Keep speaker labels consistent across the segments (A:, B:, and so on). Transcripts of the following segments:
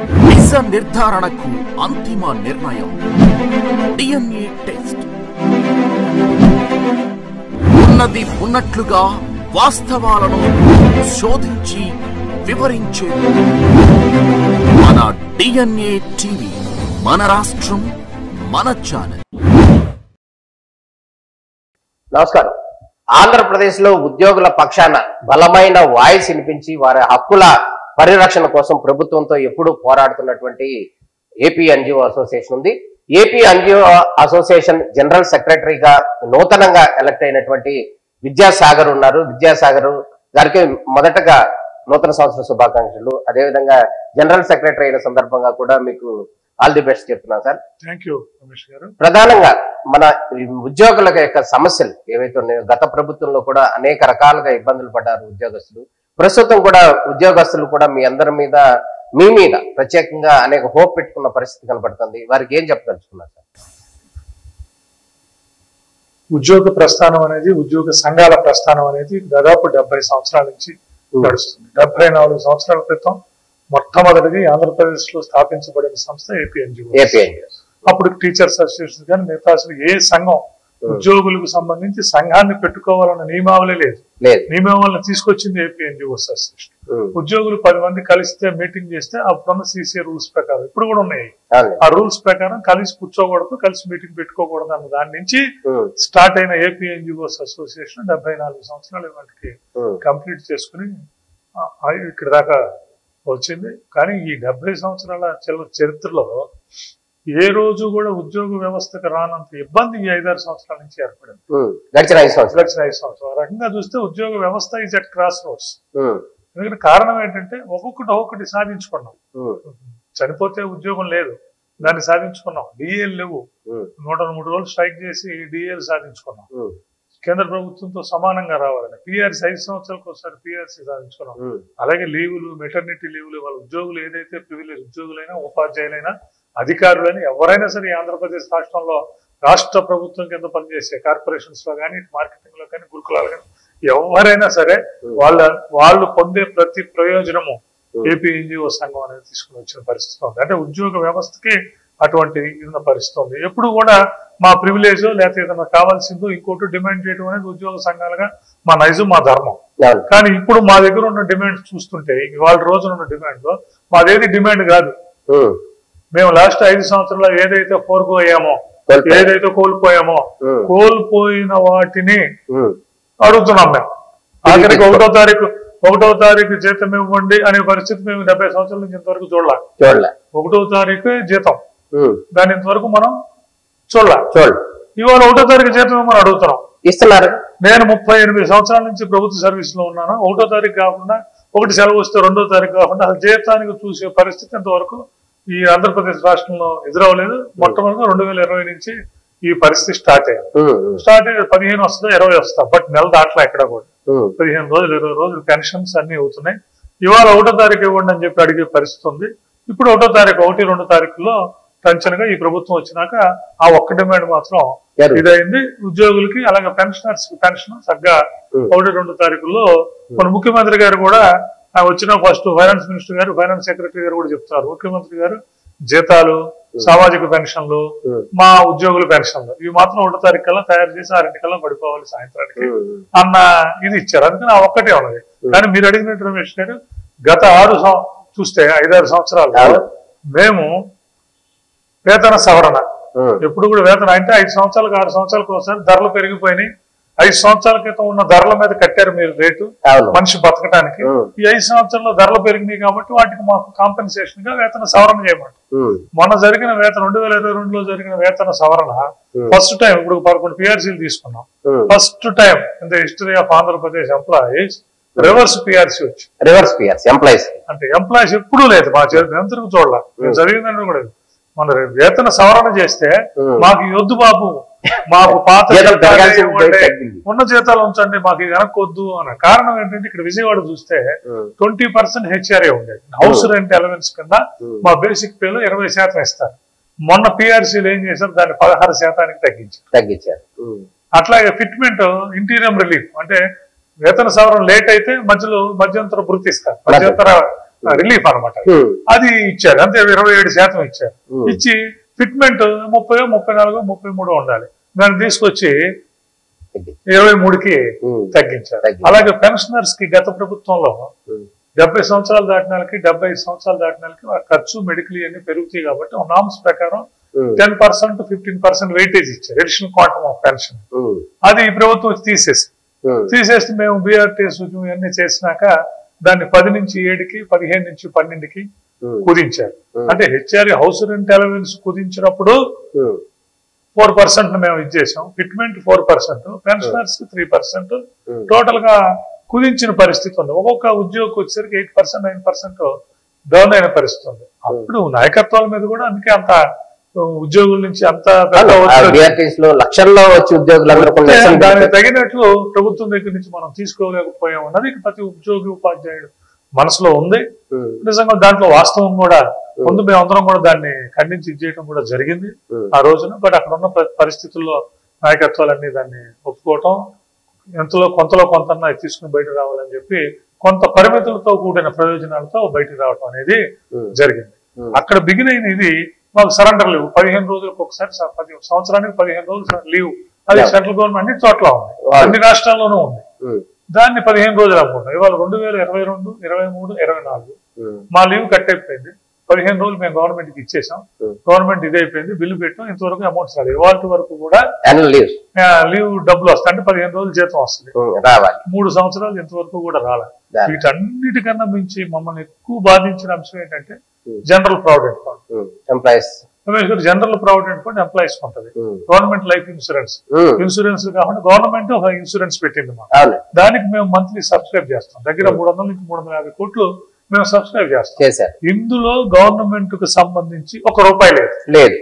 A: నిజ నిర్ధారణకు అంతిమ నిర్ణయం DNA టెస్ట్. ఉన్నది ఉన్నట్లుగా వాస్తవాలను శోధించి వివరించే మన DNA టీవీ, మన రాష్ట్రం, మన ఛానల్.
B: నమస్కారం. ఆంధ్రప్రదేశ్ లో ఉద్యోగుల పక్షాన బలమైన వాయిస్ వినిపించి వారి హక్కుల పరిరక్షణ కోసం ప్రభుత్వంతో ఎప్పుడూ పోరాడుతున్నటువంటి ఏపీ ఎన్జిఓ అసోసియేషన్ ఉంది. ఏపీ ఎన్జిఓ అసోసియేషన్ జనరల్ సెక్రటరీగా నూతనంగా ఎలక్ట్ అయినటువంటి విద్యాసాగర్ ఉన్నారు. విద్యాసాగర్ గారికి మొదటగా నూతన సంవత్సర శుభాకాంక్షలు. అదేవిధంగా జనరల్ సెక్రటరీ అయిన సందర్భంగా కూడా మీకు ఆల్ ది బెస్ట్ చెప్తున్నాను సార్.
C: థ్యాంక్ యూ రమేష్ గారు.
B: ప్రధానంగా మన ఉద్యోగుల యొక్క సమస్యలు ఏవైతే ఉన్నాయో, గత ప్రభుత్వంలో కూడా అనేక రకాలుగా ఇబ్బందులు పడ్డారు ఉద్యోగస్తులు. ప్రస్తుతం కూడా ఉద్యోగస్తులు కూడా మీ అందరి మీద, మీ మీద ప్రత్యేకంగా అనేక హోప్ పెట్టుకున్న పరిస్థితి కనబడుతుంది. వారికి ఏం చెప్పదలుచుకున్నారు సార్?
C: ఉద్యోగ ప్రస్థానం అనేది, ఉద్యోగ సంఘాల ప్రస్థానం అనేది దాదాపు 70 సంవత్సరాల నుంచి నడుస్తుంది. 74 సంవత్సరాల క్రితం మొట్టమొదటిది ఆంధ్రప్రదేశ్ లో స్థాపించబడిన సంస్థ ఏపీ ఎన్జిఓ. అప్పుడు టీచర్స్ అసోసియేషన్ కానీ మిగతా ఏ సంఘం ఉద్యోగులకు సంబంధించి సంఘాన్ని పెట్టుకోవాలన్న నియమావళి లేదు. నియమావళిని తీసుకొచ్చింది ఏపీ ఎన్జిఓ అసోసియేషన్. ఉద్యోగులు 10 మంది కలిస్తే మీటింగ్ చేస్తే అప్పుడున్న సీసీ రూల్స్ ప్రకారం, ఇప్పుడు కూడా ఉన్నాయి, ఆ రూల్స్ ప్రకారం కలిసి కూర్చోకూడదు, కలిసి మీటింగ్ పెట్టుకోకూడదు అన్న దాని నుంచి స్టార్ట్ అయిన ఏపీ ఎన్జిఓస్ అసోసియేషన్ 74 సంవత్సరాలు వాటికి కంప్లీట్ చేసుకుని ఇక్కడ దాకా వచ్చింది. కానీ ఈ 70 సంవత్సరాల చరిత్రలో ఏ రోజు కూడా ఉద్యోగ వ్యవస్థకు రానంత ఇబ్బంది ఈ 5-6 సంవత్సరాల నుంచి ఏర్పడింది.
B: గడిచిన 5
C: సంవత్సరాలు రకంగా చూస్తే ఉద్యోగ వ్యవస్థ ఈజ్ అట్ క్రాస్ రోడ్స్. ఎందుకంటే కారణం ఏంటంటే ఒక్కొక్కటి సాధించుకున్నాం. చనిపోతే ఉద్యోగం లేదు, దాన్ని సాధించుకున్నాం. డిఏలు లేవు, 103 రోజులు స్ట్రైక్ చేసి డిఏలు సాధించుకున్నాం. కేంద్ర ప్రభుత్వంతో సమానంగా రావాలని పిఆర్సీ 5 సంవత్సరాలకు ఒకసారి పిఆర్సీ సాధించుకున్నాం. అలాగే లీవులు, మెటర్నిటీ లీవులు, వాళ్ళ ఉద్యోగులు ఏదైతే ప్రివిలేజ్, ఉద్యోగులైనా ఉపాధ్యాయులైనా ఎవరైనా ఆంధ్రప్రదేశ్ రాష్ట్రంలో రాష్ట్ర ప్రభుత్వం కింద పనిచేసే కార్పొరేషన్స్ లో కానీ, మార్కెటింగ్ లో కానీ, గురుకులాలు కానీ ఎవరైనా సరే వాళ్ళు పొందే ప్రతి ప్రయోజనము ఏపీ ఎన్జిఓ సంఘం అనేది తీసుకుని వచ్చిన పరిస్థితి ఉంది. అంటే ఉద్యోగ వ్యవస్థకి అటువంటి ఉన్న పరిస్థితి ఉంది. ఎప్పుడు కూడా మా ప్రివిలేజ్ లేకపోతే ఏదైనా కావాల్సిందో ఇంకోటి డిమాండ్ చేయడం అనేది ఉద్యోగ సంఘాలుగా మా నైజం, మా ధర్మం. కానీ ఇప్పుడు మా దగ్గర ఉన్న డిమాండ్ చూస్తుంటే, ఇవాళ రోజున ఉన్న డిమాండ్ లో మాదేది డిమాండ్ కాదు. మేము లాస్ట్ 5 సంవత్సరాల్లో ఏదైతే కోల్పోయామో, ఏదైతే కోల్పోయామో, కోల్పోయిన వాటిని అడుగుతున్నాం. మేము ఆఖరికి 1వ తారీఖు జీతం ఇవ్వండి అనే పరిస్థితి మేము 70 సంవత్సరాల నుంచి ఇంతవరకు చూడలే. 1వ తారీఖు జీతం, దాని ఇంతవరకు మనం చూడలే. ఇవాళ 1వ తారీఖు జీతం మనం అడుగుతున్నాం,
B: ఇస్తున్నారు.
C: నేను 38 సంవత్సరాల నుంచి ప్రభుత్వ సర్వీస్ లో ఉన్నాను. 1వ తారీఖు కాకుండా, ఒకటి సెలవు వస్తే 2వ తారీఖు కాకుండా అసలు జీతానికి చూసే పరిస్థితి ఇంతవరకు ఈ ఆంధ్రప్రదేశ్ రాష్ట్రంలో ఎదురవలేదు. మొట్టమొదటి 2020 నుంచి ఈ పరిస్థితి స్టార్ట్ అయ్యింది. 15 వస్తుందా 20 వస్తా, బట్ నెల దాంట్లో ఎక్కడ కూడా 15 రోజులు 20 రోజులు పెన్షన్స్ అన్ని అవుతున్నాయి. ఇవాళ 1వ తారీఖు ఇవ్వండి అని చెప్పి అడిగే పరిస్థితి ఉంది. ఇప్పుడు 1వ తారీఖు, 1-2 తారీఖులో టెన్షన్గా ఈ ప్రభుత్వం వచ్చినాక ఆ ఒక్క డిమాండ్ మాత్రం ఇదైంది ఉద్యోగులకి. అలాగే పెన్షనర్స్ కి పెన్షన్ చక్కగా 1-2 తారీఖుల్లో మన ముఖ్యమంత్రి గారు కూడా వచ్చిన ఫస్ట్ ఫైనాన్స్ మినిస్టర్ గారు, ఫైనాన్స్ సెక్రటరీ గారు కూడా చెప్తారు, ముఖ్యమంత్రి గారు జీతాలు, సామాజిక పెన్షన్లు, మా ఉద్యోగుల పెన్షన్లు ఇవి మాత్రం 1వ తారీఖు కల్లా తయారు చేసి 6 కల్లా పడిపోవాలి సాయంత్రానికి అన్న ఇది ఇచ్చారు. అందుకని ఆ ఒక్కటే ఉన్నది. కానీ మీరు అడిగినట్టు రమేష్ గారు, గత 5-6 సంవత్సరాలు మేము వేతన సవరణ, ఎప్పుడు కూడా వేతన అంటే 5 సంవత్సరాలకు 6 సంవత్సరాలకు ఒకసారి ధరలు పెరిగిపోయినాయి. 5 సంవత్సరాల క్రితం ఉన్న ధరల మీద కట్టారు మీరు రేటు మనిషి బతకడానికి. ఈ 5 సంవత్సరాల్లో ధరలు పెరిగినాయి కాబట్టి వాటికి మాకు కాంపెన్సేషన్ గా వేతన సవరణ చేయమంటారు. మొన్న జరిగిన 2022లో జరిగిన వేతన సవరణ ఫస్ట్ టైం, ఇప్పుడు 11 పిఆర్సీలు తీసుకున్నాం. First time in the history of Andhra Pradesh employees reverse PRC వచ్చి,
B: రివర్స్ పిఆర్సీ ఎంప్లాయీస్ అంటే
C: ఎంప్లాయీస్ ఎప్పుడూ లేదు మా ఎంతకు చూడాల, జరిగిందని కూడా. మన వేతన సవరణ చేస్తే మాకు యొద్దు బాబు, మాకు పాత ఉన్న జీతాలు ఉంచండి, మాకు వెనక్కి వద్దు అన్న కారణం ఏంటంటే, ఇక్కడ విజయవాడ చూస్తే 20% హెచ్ఆర్ఏ ఉండేది. హౌస్ రెంట్ అలవెన్స్ కింద మా బేసిక్ పేలో 20% ఇస్తారు. మొన్న పిఆర్సీలు ఏం చేశారు, దాన్ని 16% తగ్గించారు. అట్లాగే ఫిట్మెంట్, ఇంటీరియం రిలీఫ్ అంటే వేతన సవరణ లేట్ అయితే మధ్యంతర భృతి ఇస్తారు, మధ్యంతర రిలీఫ్ అనమాట. అది ఇచ్చారు అంతే, 27% ఇచ్చారు. ఇచ్చి ఫిట్మెంట్ 30, 34, 33 ఉండాలి, దాన్ని తీసుకొచ్చి 23కి తగ్గించారు. అలాగే పెన్షనర్స్ కి గత ప్రభుత్వంలో 70 సంవత్సరాలు దాటిన వాళ్ళకి 75 సంవత్సరాలు దాటిన వాళ్ళకి ఖర్చు మెడికల్ అన్ని పెరుగుతాయి కాబట్టి నామ్స్ ప్రకారం 10% 15% వెయిటేజ్ ఇచ్చారు, అడిషనల్ క్వాంటమ్ ఆఫ్ పెన్షన్. అది ఈ ప్రభుత్వం తీసేసి మేము బీఆర్టీఎస్ ఇవన్నీ చేసినాక దాన్ని 10 నుంచి 7కి 15 నుంచి 12కి కుదించారు. అంటే హెచ్ఆర్ఏ హౌస్ రెంట్ అలవెన్స్ కుదించినప్పుడు 4% మేము ఇచ్చేసాం, ఫిట్మెంట్ 4%, పెన్షనర్స్ 3%, టోటల్ గా కుదించిన పరిస్థితి ఉంది. ఒక్కొక్క ఉద్యోగికి వచ్చేసరికి 8%, 9% డౌన్ అయిన పరిస్థితి ఉంది. అప్పుడు నాయకత్వాల మీద కూడా అందుకే అంత ఉద్యోగుల నుంచి అంత
B: లక్షల్లో వచ్చి ఉద్యోగులు
C: దానికి తగినట్లు ప్రభుత్వం దగ్గర నుంచి మనం తీసుకోలేకపోయాం అన్నది ప్రతి ఉద్యోగి ఉపాధ్యాయుడు మనసులో ఉంది. నిజంగా దాంట్లో వాస్తవం కూడా ముందు మేము అందరం కూడా దాన్ని ఖండించి ఇచ్చేయడం కూడా జరిగింది ఆ రోజున. బట్ అక్కడ ఉన్న పరిస్థితుల్లో నాయకత్వాలన్నీ దాన్ని ఒప్పుకోవటం, కొంతలో కొంత తీసుకుని బయటకు రావాలని చెప్పి కొంత పరిమితులతో కూడిన ప్రయోజనాలతో బయటకు రావటం అనేది జరిగింది. అక్కడ బిగిన్ అయిన ఇది మాకు సరెండర్ లీవ్ 15 రోజులకు ఒకసారి, సంవత్సరానికి 15 రోజులు లీవ్, అది సెంట్రల్ గవర్నమెంట్ అన్ని చోట్ల ఉంది, అన్ని రాష్ట్రాల్లోనూ ఉంది. దాన్ని 15 రోజులు అనుకుంటాం. ఇవాళ 2022, 23, 24 మా లీవ్ కట్ అయిపోయింది. 15 రోజులు మేము గవర్నమెంట్ కి ఇచ్చేసాం, గవర్నమెంట్ ఇది అయిపోయింది, బిల్లు పెట్టాం, ఇంతవరకు అమౌంట్స్ రాలేదు. ఇవాళ వరకు కూడా లీవ్ డబ్బులు వస్తాయి, అంటే 15 రోజులు జీతం వస్తుంది. 3 సంవత్సరాలు ఇంతవరకు కూడా రాలేదు. వీటన్నిటికన్నా మించి మమ్మల్ని ఎక్కువ బాధించిన అంశం ఏంటంటే general provident fund. General provident fund employees ఉంటుంది, గవర్నమెంట్ లైఫ్ ఇన్సూరెన్స్ కాకుండా గవర్నమెంట్ ఒక ఇన్సూరెన్స్ పెట్టింది మాకు. దానికి మేము మంత్లీ సబ్స్క్రైబ్ చేస్తాం, దగ్గర 300 నుంచి 350 కోట్లు మేము సబ్స్క్రైబ్ చేస్తాం. ఇందులో గవర్నమెంట్ కు సంబంధించి ₹1 లేదు,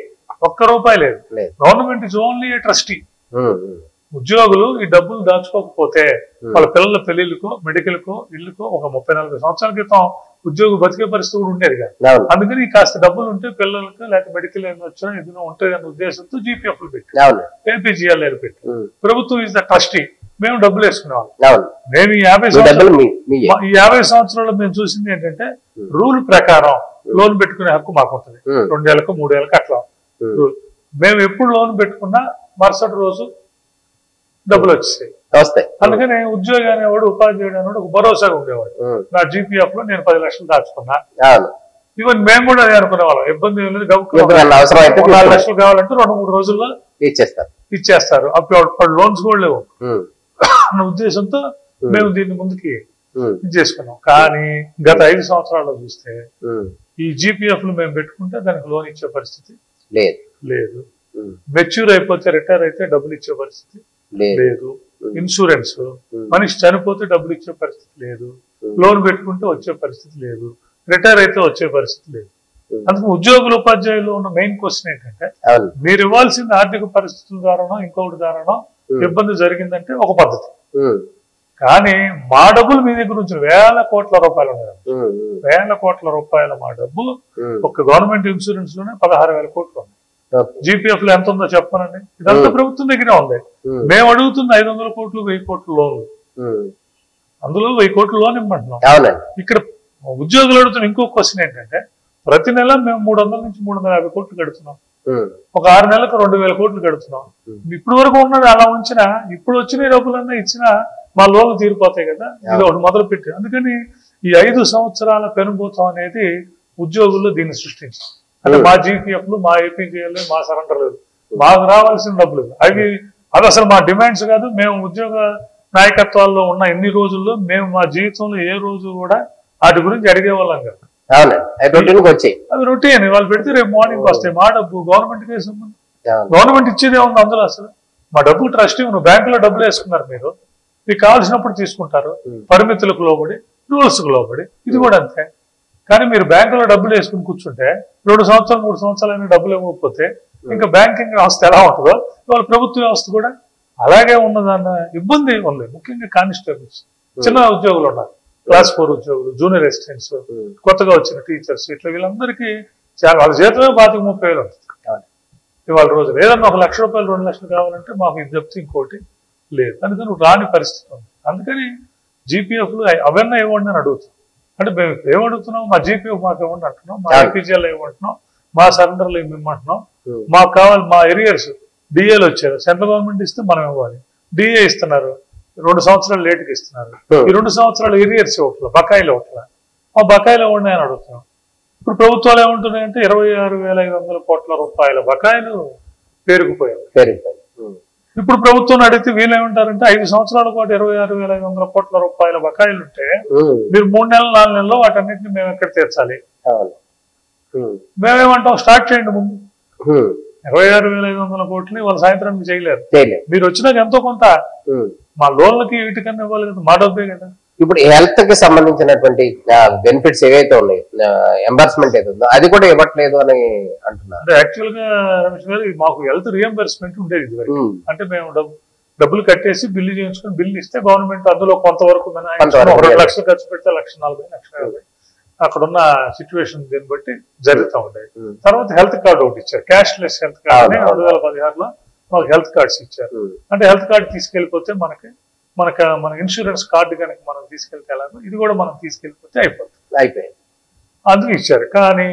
C: ₹1 లేదు. Government is only A trustee. ఉద్యోగులు ఈ డబ్బులు దాచుకోకపోతే వాళ్ళ పిల్లల పెళ్లిళ్ళకో మెడికల్కో ఇల్లుకో ఒక 30-40 సంవత్సరాల క్రితం ఉద్యోగి బతికే పరిస్థితి కూడా ఉండేది కాదు. అందుకని కాస్త డబ్బులు ఉంటే పిల్లలకి లేకపోతే మెడికల్ ఏమైనా వచ్చినా ఏదైనా ఉంటుంది అనే ఉద్దేశంతో జీపీఎఫ్లు పెట్టి, ఏపీజీఎల్ఏలు పెట్టి, ప్రభుత్వం ఇస్ ద ట్రస్టీ, మేము డబ్బులు వేసుకునేవాళ్ళం. మేము ఈ 50 సంవత్సరాలు మేము చూసింది ఏంటంటే రూల్ ప్రకారం లోన్ పెట్టుకునే హక్కు మాకు ఉంటుంది, 2 ఏళ్ళకు 3 ఏళ్ళకి అట్లా. మేము ఎప్పుడు లోన్ పెట్టుకున్నా మరుసటి రోజు డబ్బులు వచ్చేసాయి. అందుకని ఉద్యోగి అనేవాడు, ఉపాధ్యాయుడు అనేవాడు ఒక భరోసాగా ఉండేవాడు. నా జీపీఎఫ్ లో నేను 10 లక్షలు దాచుకున్నా, ఈవెన్ మేము కూడా అదే అనుకునే వాళ్ళం. ఇబ్బంది ఏం లేదు, 4 లక్షలు కావాలంటే 2-3 రోజుల్లో ఇచ్చేస్తారు. అప్పుడు లోన్స్ కూడా లేవు అన్న ఉద్దేశంతో మేము దీన్ని ముందుకి చేసుకున్నాం. కానీ గత 5 సంవత్సరాల్లో చూస్తే ఈ జీపీఎఫ్ లు మేము పెట్టుకుంటే దానికి లోన్ ఇచ్చే పరిస్థితి లేదు, మెచ్యూర్ అయిపోతే రిటైర్ అయితే డబ్బులు ఇచ్చే పరిస్థితి లేదు, ఇన్సూరెన్స్ మనిషి చనిపోతే డబ్బులు ఇచ్చే పరిస్థితి లేదు, లోన్ పెట్టుకుంటే వచ్చే పరిస్థితి లేదు, రిటైర్ అయితే వచ్చే పరిస్థితి లేదు. అందుకు ఉద్యోగుల ఉపాధ్యాయులు ఉన్న మెయిన్ క్వశ్చన్ ఏంటంటే మీరు ఇవ్వాల్సిన ఆర్థిక పరిస్థితుల ద్వారానో ఇంకొకటి ద్వారానో ఇబ్బంది జరిగిందంటే ఒక పద్ధతి, కానీ మా డబ్బులు మీ దగ్గర నుంచి ₹1,000 కోట్ల ఉన్నాయి. ₹1,000 మా డబ్బు ఒక గవర్నమెంట్ ఇన్సూరెన్స్ లోనే 16,000 కోట్లు ఉన్నాయి. జీపీఎఫ్ లో ఎంత ఉందో చెప్పానండి, ఇదంతా ప్రభుత్వం దగ్గరే ఉంది. మేము అడుగుతున్న 500 కోట్లు 1000 కోట్ల లోన్లు, అందులో 1000 కోట్ల లోన్ ఇవ్వమంటున్నాం. ఇక్కడ ఉద్యోగులు అడుగుతున్న ఇంకో క్వశ్చన్ ఏంటంటే ప్రతి నెల మేము 300 నుంచి 350 కోట్లు కడుతున్నాం, ఒక 6 నెలలకు 2,000 కోట్లు కడుతున్నాం. ఇప్పుడు వరకు ఉన్నది అలా ఉంచినా ఇప్పుడు వచ్చిన డబ్బులన్నా ఇచ్చినా మా లోన్లు తీరిపోతాయి కదా, ఇది ఒకటి మొదలు పెట్టి. అందుకని ఈ 5 సంవత్సరాల పెనుభూతం అనేది ఉద్యోగుల్లో దీన్ని సృష్టించాం. అంటే మా జీపీఎఫ్లు, మా ఏపీజీఎల్, మా సరెండర్ లేదు, మాకు రావాల్సిన డబ్బులు అవి అసలు మా డిమాండ్స్ కాదు. మేము ఉద్యోగ నాయకత్వాల్లో ఉన్న ఎన్ని రోజుల్లో మేము మా జీవితంలో ఏ రోజు కూడా వాటి గురించి అడిగేవాళ్ళం కాదు. అవి రొటీన్, వాళ్ళు పెడితే రేపు మార్నింగ్ వస్తాయి. మా డబ్బు గవర్నమెంట్కే సంబంధం, గవర్నమెంట్ ఇచ్చేదే ఉంది అందులో. అసలు మా డబ్బు ట్రస్టీ, బ్యాంకులో డబ్బులు వేసుకున్నారు, మీరు మీకు కావాల్సినప్పుడు తీసుకుంటారు, పరిమితులకు లోబడి, రూల్స్ కు లోబడి. ఇది కూడా అంతే. కానీ మీరు బ్యాంకులో డబ్బులు వేసుకుని కూర్చుంటే 2 సంవత్సరాలు 3 సంవత్సరాలైనా డబ్బులు ఇవ్వకపోతే ఇంకా బ్యాంకింగ్ వ్యవస్థ ఎలా ఉంటుందో ఇవాళ ప్రభుత్వ వ్యవస్థ కూడా అలాగే ఉన్నదన్న ఇబ్బంది ఉంది. ముఖ్యంగా కానిస్టేబుల్స్, చిన్న ఉద్యోగులు ఉన్నారు, క్లాస్ 4 ఉద్యోగులు, జూనియర్ అసిస్టెంట్స్, కొత్తగా వచ్చిన టీచర్స్, ఇట్లా వీళ్ళందరికీ చాలా వాళ్ళ జీతమే 25-30 వేలు ఉంటుంది. ఇవాళ రోజులు ఏదన్నా ₹1,00,000 2 లక్షలు కావాలంటే మాకు ఇది చెప్తే ఇంకోటి లేదు. అందుకని రాని పరిస్థితి ఉంది. అందుకని జీపీఎఫ్లు అవన్నీ ఇవ్వండి అని అడుగుతాం. అంటే మేము ఏమడుగుతున్నాం, మా జీపీ మాకు ఏమంటే అంటున్నాం, మా ఏపీజీఎల్ ఏమంటున్నాం, మా సరెండర్లు ఏమంటున్నాం, మాకు కావాలి మా ఏరియర్స్ డిఏలు వచ్చారు, సెంట్రల్ గవర్నమెంట్ ఇస్తే మనం ఇవ్వాలి, డిఏ ఇస్తున్నారు 2 సంవత్సరాలు లేటుకి ఇస్తున్నారు, ఈ 2 సంవత్సరాలు ఏరియర్స్ ఇవ్వట్ల, బకాయిలు ఇవ్వట్ల, ఆ బకాయిలు ఇవ్వండి అని అడుగుతున్నాం. ఇప్పుడు ప్రభుత్వాలు ఏమంటున్నాయంటే 26,500 కోట్ల రూపాయల బకాయిలు పేరుకుపోయాయి. ఇప్పుడు ప్రభుత్వం అడిగితే వీళ్ళు ఏమంటారంటే 5 సంవత్సరాల పాటు 26,500 కోట్ల రూపాయల బకాయిలు ఉంటే మీరు 3 నెలలు 4 నెలల్లో వాటన్నిటిని మేము ఎక్కడ తీర్చాలి? మేమేమంటాం, స్టార్ట్ చేయండి ముందు. 26,500 కోట్లని వాళ్ళు సాయంత్రం చేయలేరు. మీరు వచ్చినాక ఎంతో కొంత మా లోన్లకి వీటికన్నా ఇవ్వాలి కదా, మా డబ్బే కదా.
B: ఇప్పుడు హెల్త్ కి సంబంధించినటువంటి బెనిఫిట్స్ ఏవైతే ఉన్నాయి, ఎంబర్స్మెంట్ ఏదో అది కూడా ఇవ్వట్లేదు అని అంటున్నారు.
C: అంటే యాక్చువల్ గా రమేష్ గారు మాకు హెల్త్ రియంబర్స్మెంట్ ఉండేది ఇది. అంటే మేము డబ్బులు కట్టేసి బిల్లు చేయించుకుని బిల్లు ఇస్తే గవర్నమెంట్ అందులో కొంతవరకు 2 లక్షలు ఖర్చు పెడితే 1,40,000, 1,50,000 అక్కడున్న సిచ్యువేషన్ దీన్ని బట్టి జరుగుతూ ఉండేది. తర్వాత హెల్త్ కార్డు ఒకటి ఇచ్చారు, క్యాష్లెస్ హెల్త్ కార్డ్ అని 2016లో మాకు హెల్త్ కార్డ్స్ ఇచ్చారు. అంటే హెల్త్ కార్డు తీసుకెళ్లిపోతే మన ఇన్సూరెన్స్ కార్డు కనుక మనం తీసుకెళ్తే ఎలాగో ఇది కూడా మనం తీసుకెళ్లిపోతే అయిపోయింది. అందుకు ఇచ్చారు. కానీ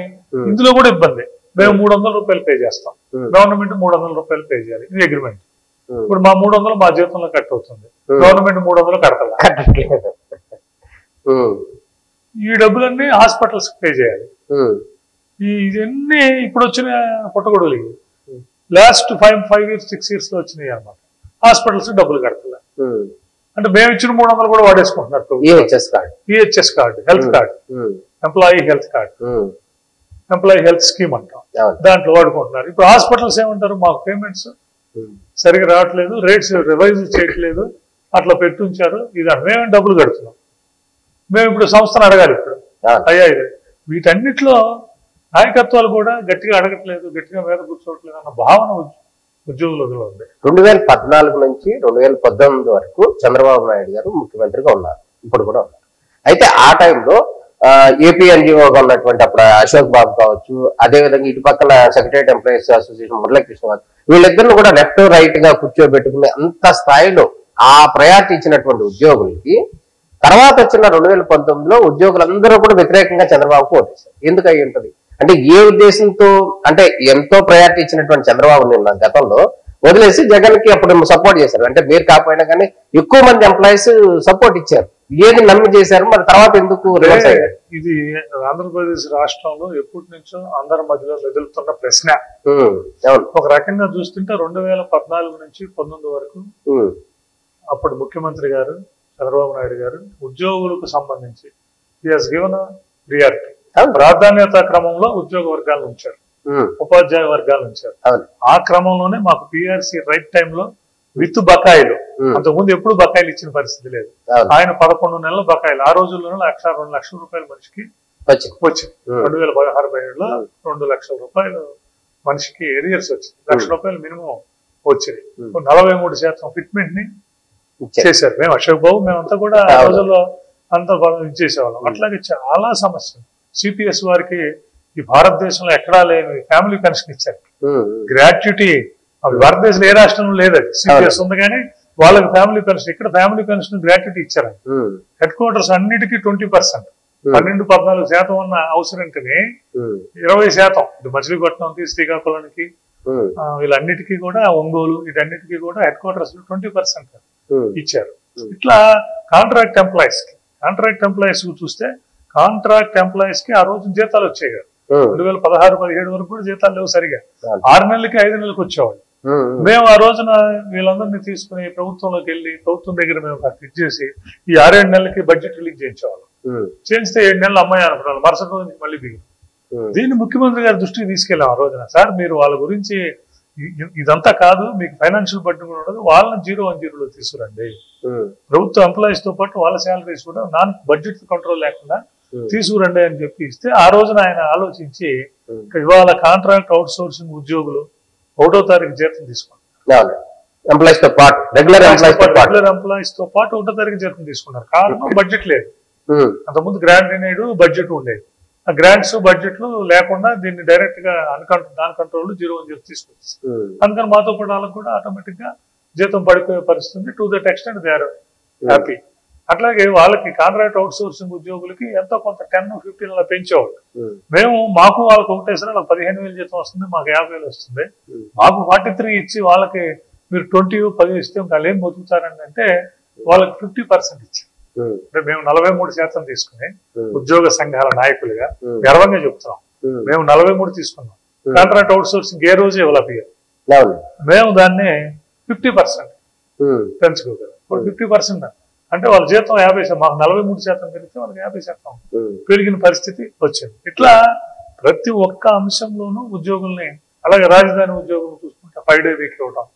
C: ఇందులో కూడా ఇబ్బంది. మేము 300 రూపాయలు పే చేస్తాం, గవర్నమెంట్ 300 రూపాయలు పే చేయాలి, ఇది అగ్రిమెంట్. ఇప్పుడు మా 300 మా జీతంలో కట్ అవుతుంది, గవర్నమెంట్ 300 కడతలేదు. ఈ డబ్బులన్నీ హాస్పిటల్స్ పే చేయాలి. ఇవన్నీ ఇప్పుడు వచ్చిన పుట్టగొడుగులు లాస్ట్ 5 years 6 years లో వచ్చినాయి అన్నమాట. హాస్పిటల్స్ డబ్బులు కడతలే. అంటే మేము ఇచ్చిన 300 కూడా వాడేసుకుంటున్నారు. EHS card, health card, employee health card, employee health scheme అంటాం, దాంట్లో వాడుకుంటున్నారు. ఇప్పుడు హాస్పిటల్స్ ఏమంటారు, మాకు పేమెంట్స్ సరిగ్గా రావట్లేదు, రేట్స్ రివైజ్ చేయట్లేదు, అట్లా పెట్టుంచారు, ఇది మేమేం డబ్బులు కడుతున్నాం, మేము ఇప్పుడు సంస్థను అడగాలి. ఇప్పుడు అయ్యా ఇది వీటన్నిటిలో నాయకత్వాలు కూడా గట్టిగా అడగట్లేదు, గట్టిగా మీద కూర్చోవట్లేదు అన్న భావన ఉద్యోగులలో ఉంది.
B: 2014 నుంచి 2019 వరకు చంద్రబాబు నాయుడు గారు ముఖ్యమంత్రిగా ఉన్నారు, ఇప్పుడు కూడా ఉన్నారు. అయితే ఆ టైంలో ఏపీ ఎన్జిఓగా ఉన్నటువంటి అప్పుడు అశోక్ బాబు కావచ్చు, అదేవిధంగా ఇటు పక్కన సెక్రటరీ ఎంప్లాయీస్ అసోసియేషన్ మురళీకృష్ణ గారు, వీళ్ళిద్దరిని కూడా లెఫ్ట్ రైట్ గా కూర్చోబెట్టుకునే అంత స్థాయిలో ఆ ప్రయారిటీ ఇచ్చినటువంటి ఉద్యోగులకి తర్వాత వచ్చిన 2019లో ఉద్యోగులందరూ కూడా వ్యతిరేకంగా చంద్రబాబుకు ఓటేశారు. ఎందుకు అయి ఉంటుంది అంటే ఏ ఉద్దేశంతో, అంటే ఎంతో ప్రయారిటీ ఇచ్చినటువంటి చంద్రబాబు నిన్న గతంలో వదిలేసి జగన్ కి అప్పుడు సపోర్ట్ చేశారు. అంటే మీరు కాకపోయినా కానీ ఎక్కువ మంది ఎంప్లాయీస్ సపోర్ట్ ఇచ్చారు, ఏది నమ్మి చేశారు, మరి తర్వాత ఎందుకు రివర్స్ అయ్యారు?
C: ఇది ఆంధ్రప్రదేశ్ రాష్ట్రంలో ఎప్పటి నుంచో అందరి మధ్యలో మెదులుతున్న ప్రశ్న. ఒక రకంగా చూస్తుంటే 2014 నుంచి 19 వరకు అప్పుడు ముఖ్యమంత్రి గారు చంద్రబాబు నాయుడు గారు ఉద్యోగులకు సంబంధించి ప్రియారిటీ, ప్రాధాన్యత క్రమంలో ఉద్యోగ వర్గాలను ఉంచారు, ఉపాధ్యాయ వర్గాలు ఉంచారు. ఆ క్రమంలోనే మాకు పిఆర్సీ రైట్ టైంలో విత్ బకాయిలు, అంతకుముందు ఎప్పుడు బకాయిలు ఇచ్చిన పరిస్థితి లేదు. ఆయన 11 నెలల బకాయిలు, ఆ రోజుల్లోనే 1,02 లక్షల రూపాయలు మనిషికి వచ్చింది. 2016-17లో 2 లక్షల రూపాయలు మనిషికి ఏరియర్స్ వచ్చింది, 1 లక్ష రూపాయలు మినిమం వచ్చింది. 43% ఫిట్మెంట్ ని చేశారు. మేము అశోక్ బాబు మేమంతా కూడా ఆ రోజుల్లో అంతా ఇచ్చేసేవాళ్ళం. అట్లాగే చాలా సమస్యలు. సిపిఎస్ వారికి ఈ భారతదేశంలో ఎక్కడా లేని ఫ్యామిలీ పెన్షన్ ఇచ్చారు, గ్రాట్యుటీ. అవి భారతదేశంలో ఏ రాష్ట్రంలో లేదు, అది సిపిఎస్ ఉంది కానీ వాళ్ళకి ఫ్యామిలీ పెన్షన్, ఇక్కడ ఫ్యామిలీ పెన్షన్ గ్రాట్యుటీ ఇచ్చారు. హెడ్ క్వార్టర్స్ అన్నిటికీ 20%, 12-14% ఉన్న హౌస్ రెంట్ ని 20%, ఇటు మచిలీపట్నంకి, శ్రీకాకుళానికి, వీళ్ళన్నిటికీ కూడా, ఒంగోలు, వీటన్నిటికీ కూడా హెడ్ క్వార్టర్స్ 20% ఇచ్చారు. ఇట్లా కాంట్రాక్ట్ ఎంప్లాయీస్ చూస్తే కాంట్రాక్ట్ ఎంప్లాయీస్ కి ఆ రోజు జీతాలు వచ్చాయి కదా, 2016-17 వరకు కూడా జీతాలు లేవు సరిగా, 6 నెలలకి 5 నెలలకు వచ్చేవాళ్ళు. మేము ఆ రోజున వీళ్ళందరినీ తీసుకుని ప్రభుత్వంలోకి వెళ్ళి ప్రభుత్వం దగ్గర మేము ఫిక్స్ చేసి ఈ 6-7 నెలలకి బడ్జెట్ రిలీజ్ చేయించేవాళ్ళం. చేస్తే 7 నెలలు అమ్మాయి అనుకున్నాను, మరుసటి రోజు మళ్ళీ దిగింది. దీన్ని ముఖ్యమంత్రి గారి దృష్టికి తీసుకెళ్ళాం ఆ రోజున. సార్ మీరు వాళ్ళ గురించి ఇదంతా కాదు, మీకు ఫైనాన్షియల్ బడ్జెట్ కూడా ఉండదు, వాళ్ళని 0-1-0లో తీసుకురండి, ప్రభుత్వ ఎంప్లాయీస్ తో పాటు వాళ్ళ శాలరీస్ కూడా నాన్ బడ్జెట్ కంట్రోల్ లేకుండా తీసుకురండి అని చెప్పి ఇస్తే ఆ రోజున ఆయన ఆలోచించి ఇవాళ కాంట్రాక్ట్ అవుట్ సోర్సింగ్ ఉద్యోగులు 1వ తారీఖు జీతం తీసుకున్నారు.
B: ఎంప్లాయీస్ తో పాటు రెగ్యులర్
C: ఎంప్లాయీస్ తో పాటు 1వ తారీఖు జీతం తీసుకున్నారు. కారణం బడ్జెట్ లేదు. అంతకుముందు గ్రాంట్ అనేది బడ్జెట్ ఉండేది, ఆ గ్రాంట్స్ బడ్జెట్లు లేకుండా దీన్ని డైరెక్ట్ గా నాన్ కంట్రోల్ 0-1-0 తీసుకొచ్చి, అందుకని మాతో పాటు వాళ్ళకు కూడా ఆటోమేటిక్ గా జీతం పడిపోయే పరిస్థితి. To that extent they are happy. అట్లాగే వాళ్ళకి కాంట్రాక్ట్ అవుట్ సోర్సింగ్ ఉద్యోగులకి ఎంతో కొంత 10-15 అలా పెంచేవాళ్ళు. మేము మాకు వాళ్ళకి ఒకటేసారి వాళ్ళకి 15,000 జీతం వస్తుంది, మాకు 50,000 వస్తుంది. మాకు 43 ఇచ్చి వాళ్ళకి మీరు 20-10 ఇస్తే వాళ్ళు ఏం బతుకుతారండి అంటే వాళ్ళకి 50% ఇచ్చారు. అంటే మేము 43% తీసుకుని ఉద్యోగ సంఘాల నాయకులుగా గర్వంగా చెప్తున్నాం. మేము 43 తీసుకున్నాం. కాంట్రాక్ట్ అవుట్ సోర్సింగ్ ఏ రోజు డెవలప్ అయ్యారు. మేము దాన్ని 50% పెంచుకోగలం. 50% అంటే వాళ్ళ జీతం 50%, మాకు 43% పెరిగితే వాళ్ళకి 50% పెరిగిన పరిస్థితి వచ్చింది. ఇట్లా ప్రతి ఒక్క అంశంలోనూ ఉద్యోగుల్ని, అలాగే రాజధాని ఉద్యోగులు చూసుకుంటే 5 day వీక్ ఇవ్వడం,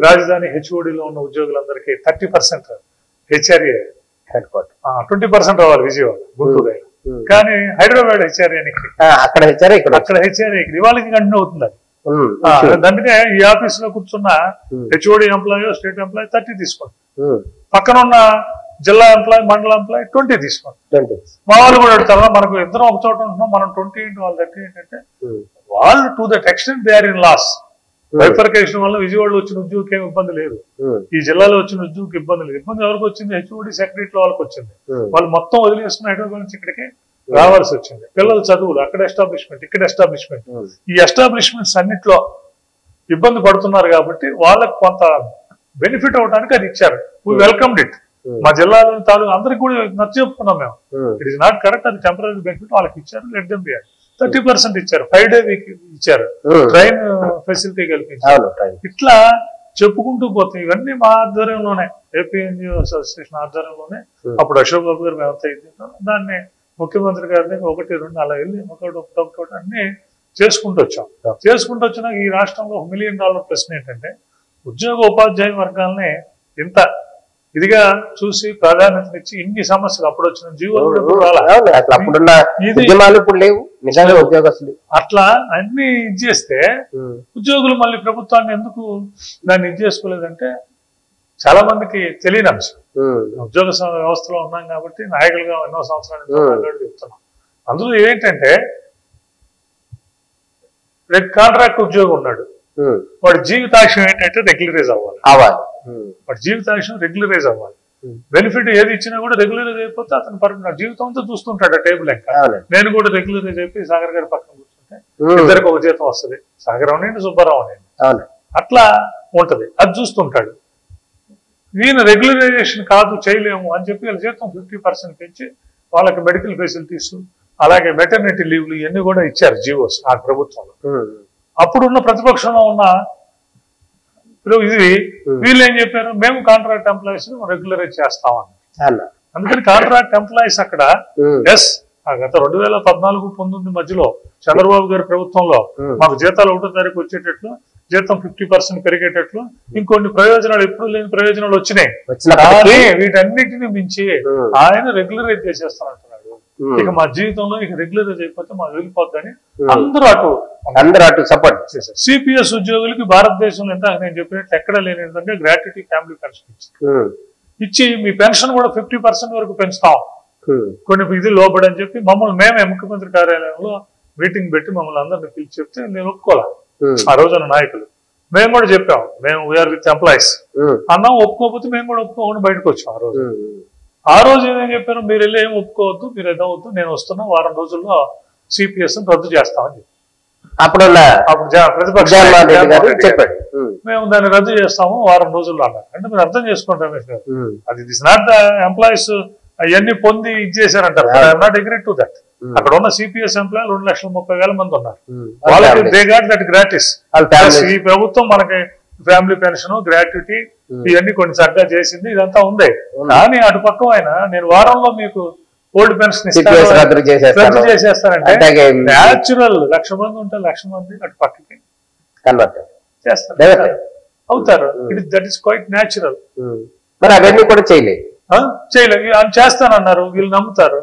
C: రాజధాని హెచ్ఓడిలో ఉన్న ఉద్యోగులందరికీ 30% హెచ్ఆర్ఏ హెడ్ క్వార్టర్, 20% అవ్వాలి విజయవాడ, గుంటూరు. కానీ హైదరాబాద్ హెచ్ఆర్ఏనికి అక్కడ హెచ్ఆర్ఏకి వాళ్ళకి కంటిన్యూ అవుతుంది. అది అందుకే ఈ ఆఫీస్ లో కూర్చున్న హెచ్ఓడి ఎంప్లాయీ, స్టేట్ ఎంప్లాయీ 30 తీసుకోండి, పక్కన ఉన్న జిల్లా ఎంప్లాయీ, మండల ఎంప్లాయీ 20 తీసుకోండి. మా వాళ్ళు కూడా అడుగుతారా, మనకు ఇద్దరం ఒక చోట ఉంటున్నాం, మనం 20 ఏంటి వాళ్ళ 30 ఏంటంటే వాళ్ళు to that extent they are in loss. Bifurcation వల్ల విజయవాడలో వచ్చిన ఉద్యోగికి ఏమి ఇబ్బంది లేదు, ఈ జిల్లాలో వచ్చిన ఉద్యోగికి ఇబ్బంది లేదు. ఇబ్బంది ఎవరికి వచ్చింది? హెచ్ఓడి సెక్రటరీ వాళ్ళకి వచ్చింది. వాళ్ళు మొత్తం వదిలేసుకుని హైదరాబాద్ నుంచి ఇక్కడికి రావాల్సి వచ్చింది. పిల్లల చదువులు, అక్కడ ఎస్టాబ్లిష్మెంట్, ఇక్కడ ఎస్టాబ్లిష్మెంట్, ఈ ఎస్టాబ్లిష్మెంట్స్ అన్నిట్లో ఇబ్బంది పడుతున్నారు కాబట్టి వాళ్ళకి కొంత బెనిఫిట్ అవడానికి అది ఇచ్చారు. We welcomed it. మా జిల్లాలోని తాలూకు అందరికి కూడా నచ్చ చెప్పుకున్నాం మేము. ఇట్ ఈస్ నాట్ కరెక్ట్, అది టెంపరీ బెనిఫిట్ వాళ్ళకి ఇచ్చారు. Let them be. 30% ఇచ్చారు, 5 day వీక్ ఇచ్చారు, ట్రైన్ ఫెసిలిటీ కల్పించారు. ఇట్లా చెప్పుకుంటూ పోతే ఇవన్నీ మా ఆధ్వర్యంలోనే, ఏపీఎన్జిఓ అసోసియేషన్ ఆధ్వర్యంలోనే. అప్పుడు అశోక్ బాబు గారు మేమంతా ఇద్దాం, దాన్ని ముఖ్యమంత్రి గారి దగ్గర 1-2 అలా వెళ్ళి ఒకటి అన్ని చేసుకుంటూ వచ్చాం. చేసుకుంటూ వచ్చినాక ఈ రాష్ట్రంలో $1 million ప్రశ్న ఏంటంటే, ఉద్యోగ ఉపాధ్యాయ వర్గాలని ఇంత ఇదిగా చూసి ప్రాధాన్యతనిచ్చి ఇన్ని సమస్యలు అప్పుడు వచ్చిన జీవోలు అట్లా అన్ని ఇచ్చేస్తే ఉద్యోగులు మళ్ళీ ప్రభుత్వాన్ని ఎందుకు దాన్ని ఇచ్చేసుకోలేదంటే చాలా మందికి తెలియని అంశం. ఉద్యోగ వ్యవస్థలో ఉన్నాం కాబట్టి నాయకులుగా ఎన్నో సంవత్సరాలు చెప్తున్నాం. అందులో ఏంటంటే కాంట్రాక్ట్ ఉద్యోగం ఉన్నాడు, వాడి జీవితాశయం ఏంటంటే రెగ్యులరైజ్ అవ్వాలి. వాడి జీవితాశయం రెగ్యులరైజ్ అవ్వాలి. బెనిఫిట్ ఏది ఇచ్చినా కూడా రెగ్యులరైజ్ అయిపోతే అతను పర్మనెంట్ జీవితం అంతా చూస్తుంటాడు ఆ టేబుల్ లెక్క. నేను కూడా రెగ్యులరైజ్ అయిపోయి సాగర్ గారి పక్కన కూర్చుంటే ఇద్దరికి ఒక జీతం వస్తుంది, సాగర్ అవనండి సుబ్బారావు అనండి, అట్లా ఉంటది. అది చూస్తుంటాడు. ఈయన రెగ్యులరైజేషన్ కాదు, చేయలేము అని చెప్పి వీళ్ళ జీతం 50% పెంచి వాళ్ళకి మెడికల్ ఫెసిలిటీస్, అలాగే మెటర్నిటీ లీవ్లు ఇవన్నీ కూడా ఇచ్చారు జీవోస్ ఆ ప్రభుత్వంలో. అప్పుడున్న ప్రతిపక్షంలో ఉన్న ఇది వీళ్ళు ఏం చెప్పారు, మేము కాంట్రాక్ట్ ఎంప్లాయీస్ రెగ్యులరైజ్ చేస్తామని. అందుకని కాంట్రాక్ట్ ఎంప్లాయీస్ అక్కడ గత 2014-19 మధ్యలో చంద్రబాబు గారి ప్రభుత్వంలో మాకు జీతాలు 1వ తారీఖు వచ్చేటట్లు, జీతం 50% పెరిగేటట్లు, ఇంకొన్ని ప్రయోజనాలు ఎప్పుడు లేని ప్రయోజనాలు వచ్చినాయి. కానీ వీటన్నిటిని మించి ఆయన రెగ్యులరైజ్ చేసేస్తానంటున్నాడు. ఇక మా జీవితంలో ఇక రెగ్యులరైజ్ అయిపోతే మాకు వెళ్ళిపోద్దని అందరూ అటు సపోర్ట్ చేశారు. సిపిఎస్ ఉద్యోగులకి భారతదేశంలో ఎంత నేను చెప్పినట్టు ఎక్కడ లేని విధంగా గ్రాట్యుటీ ఫ్యామిలీ పెన్షన్ ఇచ్చి మీ పెన్షన్ కూడా 50% వరకు పెంచుతాం, కొన్ని ఇది లోబడి అని చెప్పి మమ్మల్ని మేమే ముఖ్యమంత్రి కార్యాలయంలో మీటింగ్ పెట్టి మమ్మల్ని అందరిని పిలిచి చెప్తే నేను ఒప్పుకోలే. ఆ రోజున నాయకులు మేము కూడా చెప్పాం, మేము వీఆర్ విత్ ఎంప్లాయీస్ అన్నాం. ఒప్పుకోకపోతే మేము కూడా ఒప్పుకోకుండా బయటకు వచ్చాం. ఆ రోజు ఏమేం చెప్పారు, మీరు వెళ్ళి ఏం ఒప్పుకోవద్దు, మీరు ఏదవద్దు, నేను వస్తున్నా, వారం రోజుల్లో సిపిఎస్ రద్దు చేస్తామని చెప్పి అప్పుడు చెప్పాడు. మేము దాన్ని రద్దు చేస్తాము వారం రోజుల్లో అన్నారు. అంటే మీరు అర్థం చేసుకోండి రమేష్ గారు, అది దిస్ నాట్ ద ఎంప్లాయీస్ అవన్నీ పొంది ఇచ్చేసారంటారు. I'm not agree to that. అక్కడ ఉన్న సిపిఎస్ ఎంప్లాయీలు 2,30,000 మంది ఉన్నారు. వాళ్ళకి దే గాట్ దట్ గ్రాటిస్. ఈ ప్రభుత్వం మనకి ఫ్యామిలీ పెన్షన్, గ్రాట్యుటీ ఇవన్నీ కొన్ని చక్కగా చేసింది, ఇదంతా ఉంది. కానీ అటు పక్క ఆయన నేను వారంలో మీకు ఓల్డ్ పెన్షన్ రద్దు చేసేస్తానంటే న్యాచురల్ 1,00,000 మంది ఉంటే 1,00,000 మంది అటు పక్కకి చేస్తారు, అవుతారు. That is quite natural. మరి అవన్నీ కూడా చేయలేదు అని చేస్తానన్నారు. వీళ్ళు నమ్ముతారు.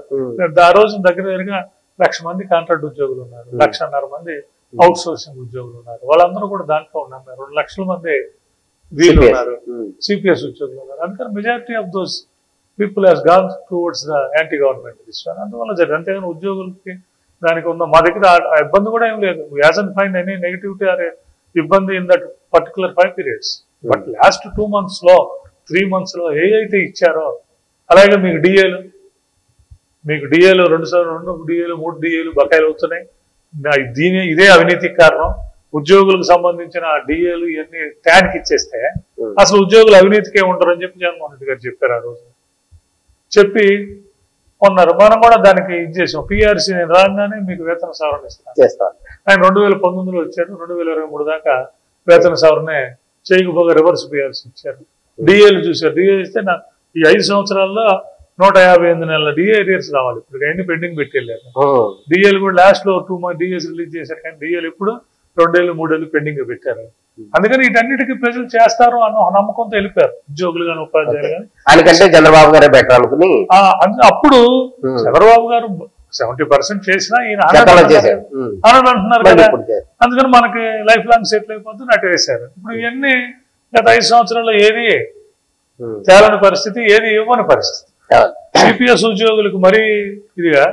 C: ఆ రోజు దగ్గరగా 1,00,000 మంది కాంట్రాక్ట్ ఉద్యోగులు ఉన్నారు, 1,50,000 మంది అవుట్ సోర్సింగ్ ఉద్యోగులు ఉన్నారు. వాళ్ళందరూ కూడా దాంట్లో ఉన్నారు. 2,00,000 మంది వీళ్ళు ఉన్నారు, సిపిఎస్ ఉద్యోగులు ఉన్నారు. అందుకని majority of those people has gone towards the anti government this. అందువల్ల జరిగింది. అంతేగాని ఉద్యోగులకి దానికి ఉన్న మా దగ్గర ఆ ఇబ్బంది కూడా ఏం లేదు. We haven't find any negativity or ఇబ్బంది in that particular 5 periods. But last 2 months లో 3 months లో ఏ అయితే ఇచ్చారో అలాగే మీకు డిఏలు 2 డిఏలు 3 డిఏలు బకాయిలు అవుతున్నాయి. ఇదే అవినీతికి కారణం. ఉద్యోగులకు సంబంధించిన డిఏలు ఇవన్నీ ట్యాన్కి ఇచ్చేస్తే అసలు ఉద్యోగులు అవినీతికే ఉంటారని చెప్పి జగన్మోహన్ రెడ్డి గారు చెప్పారు. ఆ రోజు చెప్పి ఉన్నారు. మనం కూడా దానికి ఇచ్చేసాం. పిఆర్సీ నేను రాగానే మీకు వేతన సవరణ ఇస్తాను. ఆయన 2019లో వచ్చారు. 2023 దాకా వేతన సవరణే చేయకపోగా రివర్స్ పిఆర్సీ ఇచ్చారు. డిఏలు చూశారు. డిఏ ఇస్తే ఈ 5 సంవత్సరాల్లో 158 నెలల డిఏ ఏరియర్స్ రావాలి. ఇప్పుడు అన్ని పెండింగ్ పెట్టి వెళ్ళారు. డిఏలు కూడా లాస్ట్ లో 2 మంత్ డిఏస్ రిలీజ్ చేశారు. కానీ డిఏలు ఇప్పుడు 2 ఏళ్ళు 3 ఏళ్ళు పెండింగ్ పెట్టారు. అందుకని వీటన్నిటికీ ప్రజలు చేస్తారు అన్న నమ్మకంతో వెళ్ళిపోయారు, ఉద్యోగులు కానీ ఉపాధ్యాయులు కానీ.
B: ఆయనకంటే చంద్రబాబు గారే బెటర్ అనుకుని
C: అప్పుడు చంద్రబాబు గారు 70% చేసినా ఈయన అంటున్నారు కదా. అందుకని మనకి లైఫ్ లాంగ్ సెటిల్ అయిపోతుంది అటు వేశారు. ఇప్పుడు ఇవన్నీ గత 5 సంవత్సరాల్లో ఏది తేలని పరిస్థితి, ఏది ఇవ్వని పరిస్థితి. సిపిఎస్ ఉద్యోగులకు మరీ ఇదిగా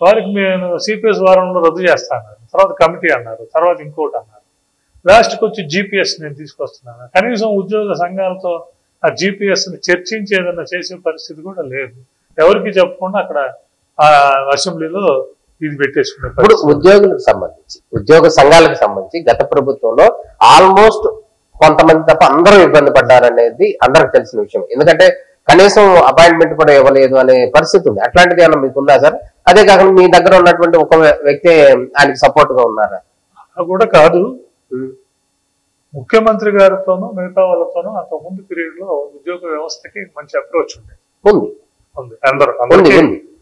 C: వారికి నేను సిపిఎస్ వారంలో రద్దు చేస్తా అన్నారు. తర్వాత కమిటీ అన్నారు. తర్వాత ఇంకోటి అన్నారు. లాస్ట్కి వచ్చి జీపీఎస్ నేను తీసుకొస్తున్నాను. కనీసం ఉద్యోగ సంఘాలతో ఆ జీపీఎస్ ని చర్చించి ఏదన్నా చేసే పరిస్థితి కూడా లేదు. ఎవరికి చెప్పకుండా అక్కడ ఆ అసెంబ్లీలో ఇది పెట్టేసుకున్నారు.
B: ఇప్పుడు ఉద్యోగులకు సంబంధించి, ఉద్యోగ సంఘాలకు సంబంధించి గత ప్రభుత్వంలో ఆల్మోస్ట్ కొంతమంది తప్ప అందరూ ఇబ్బంది పడ్డారనేది అందరికి తెలిసిన విషయం. ఎందుకంటే కనీసం అపాయింట్మెంట్ కూడా ఇవ్వలేదు అనే పరిస్థితి ఉంది. అట్లాంటిది ఏమన్నా మీకు ఉందా సార్? అదే కాకుండా మీ దగ్గర ఉన్నటువంటి ఒక వ్యక్తి ఆయనకి సపోర్ట్ గా ఉన్నారా?
C: కూడా కాదు. ముఖ్యమంత్రి గారితోనూ మిగతా వాళ్ళతోనూ అంతకుముందు పీరియడ్ లో ఉద్యోగ వ్యవస్థకి మంచి అప్రోచ్ ఉంది.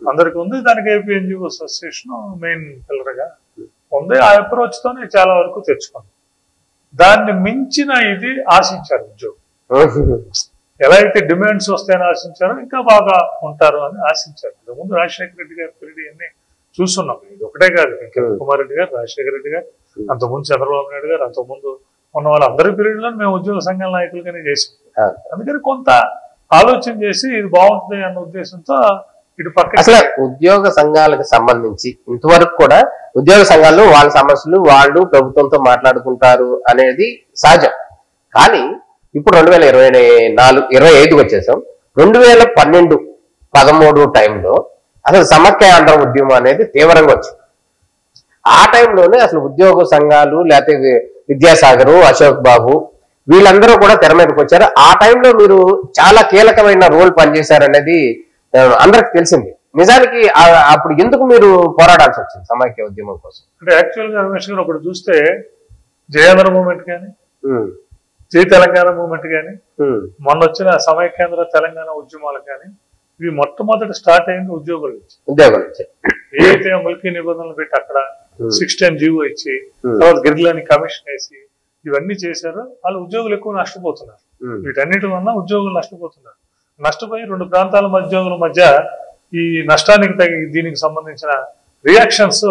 C: అందరికి ఉంది. దానికి AP NGO association main pillar గా ఉంది. ఆ అప్రోచ్ తోనే చాలా వరకు తెచ్చుకుంది. దాన్ని మించిన ఇది ఆశించారు ఉద్యోగం. ఎలా అయితే డిమాండ్స్ వస్తాయని ఆశించారో ఇంకా బాగా ఉంటారు అని ఆశించారు. ఇంతకుముందు రాజశేఖర రెడ్డి గారి పీరియడ్ అన్ని చూస్తున్నాం. ఇది ఒకటే కాదు, కిరణ్ కుమార్ రెడ్డి గారు, రాజశేఖర రెడ్డి గారు, అంతకుముందు చంద్రబాబు నాయుడు గారు, అంతకుముందు ఉన్న వాళ్ళందరి పీరియడ్ లో మేము ఉద్యోగ సంఘాల నాయకులుగానే చేసాం. అందుకని కొంత ఆలోచన చేసి ఇది బాగుంటుంది అన్న ఉద్దేశంతో ఇటు పక్క.
B: అసలు ఉద్యోగ సంఘాలకు సంబంధించి ఇంతవరకు కూడా ఉద్యోగ సంఘాలు వాళ్ళ సమస్యలు వాళ్ళు ప్రభుత్వంతో మాట్లాడుకుంటారు అనేది సహజం. కానీ ఇప్పుడు 2024-25 వచ్చేసాం. 2012-13 టైంలో అసలు సమైక్య ఆంధ్ర ఉద్యమం అనేది తీవ్రంగా వచ్చింది. ఆ టైంలోనే అసలు ఉద్యోగ సంఘాలు లేకపోతే విద్యాసాగర్, అశోక్ బాబు వీళ్ళందరూ కూడా తెర మీదకి వచ్చారు. ఆ టైంలో మీరు చాలా కీలకమైన రోల్ పనిచేశారనేది అందరికి తెలిసింది. నిజానికి అప్పుడు ఎందుకు మీరు పోరాడాల్సి వచ్చింది సమైక్య ఉద్యమం కోసం?
C: అంటే యాక్చువల్ గా రమేష్ గారు ఒకటి చూస్తే జయాంధ్ర మూవ్మెంట్ కానీ, జై తెలంగాణ మూవ్మెంట్ కానీ, మొన్న వచ్చిన సమైక్యాంధ్ర తెలంగాణ ఉద్యమాలు కానీ, ఇవి మొట్టమొదటి స్టార్ట్ అయింది ఉద్యోగుల నుంచి. ఏదైతే ముల్కీ నిబంధనలు పెట్టి అక్కడ 610 జీవో ఇచ్చి తర్వాత గిరిజలని కమిషన్ వేసి ఇవన్నీ చేశారు. వాళ్ళు ఉద్యోగులు ఎక్కువ నష్టపోతున్నారు. వీటన్నిటి వల్ల ఉద్యోగులు నష్టపోతున్నారు. నష్టపోయి 2 ప్రాంతాల ఉద్యోగుల మధ్య ఈ నష్టానికి దీనికి సంబంధించిన రియాక్షన్స్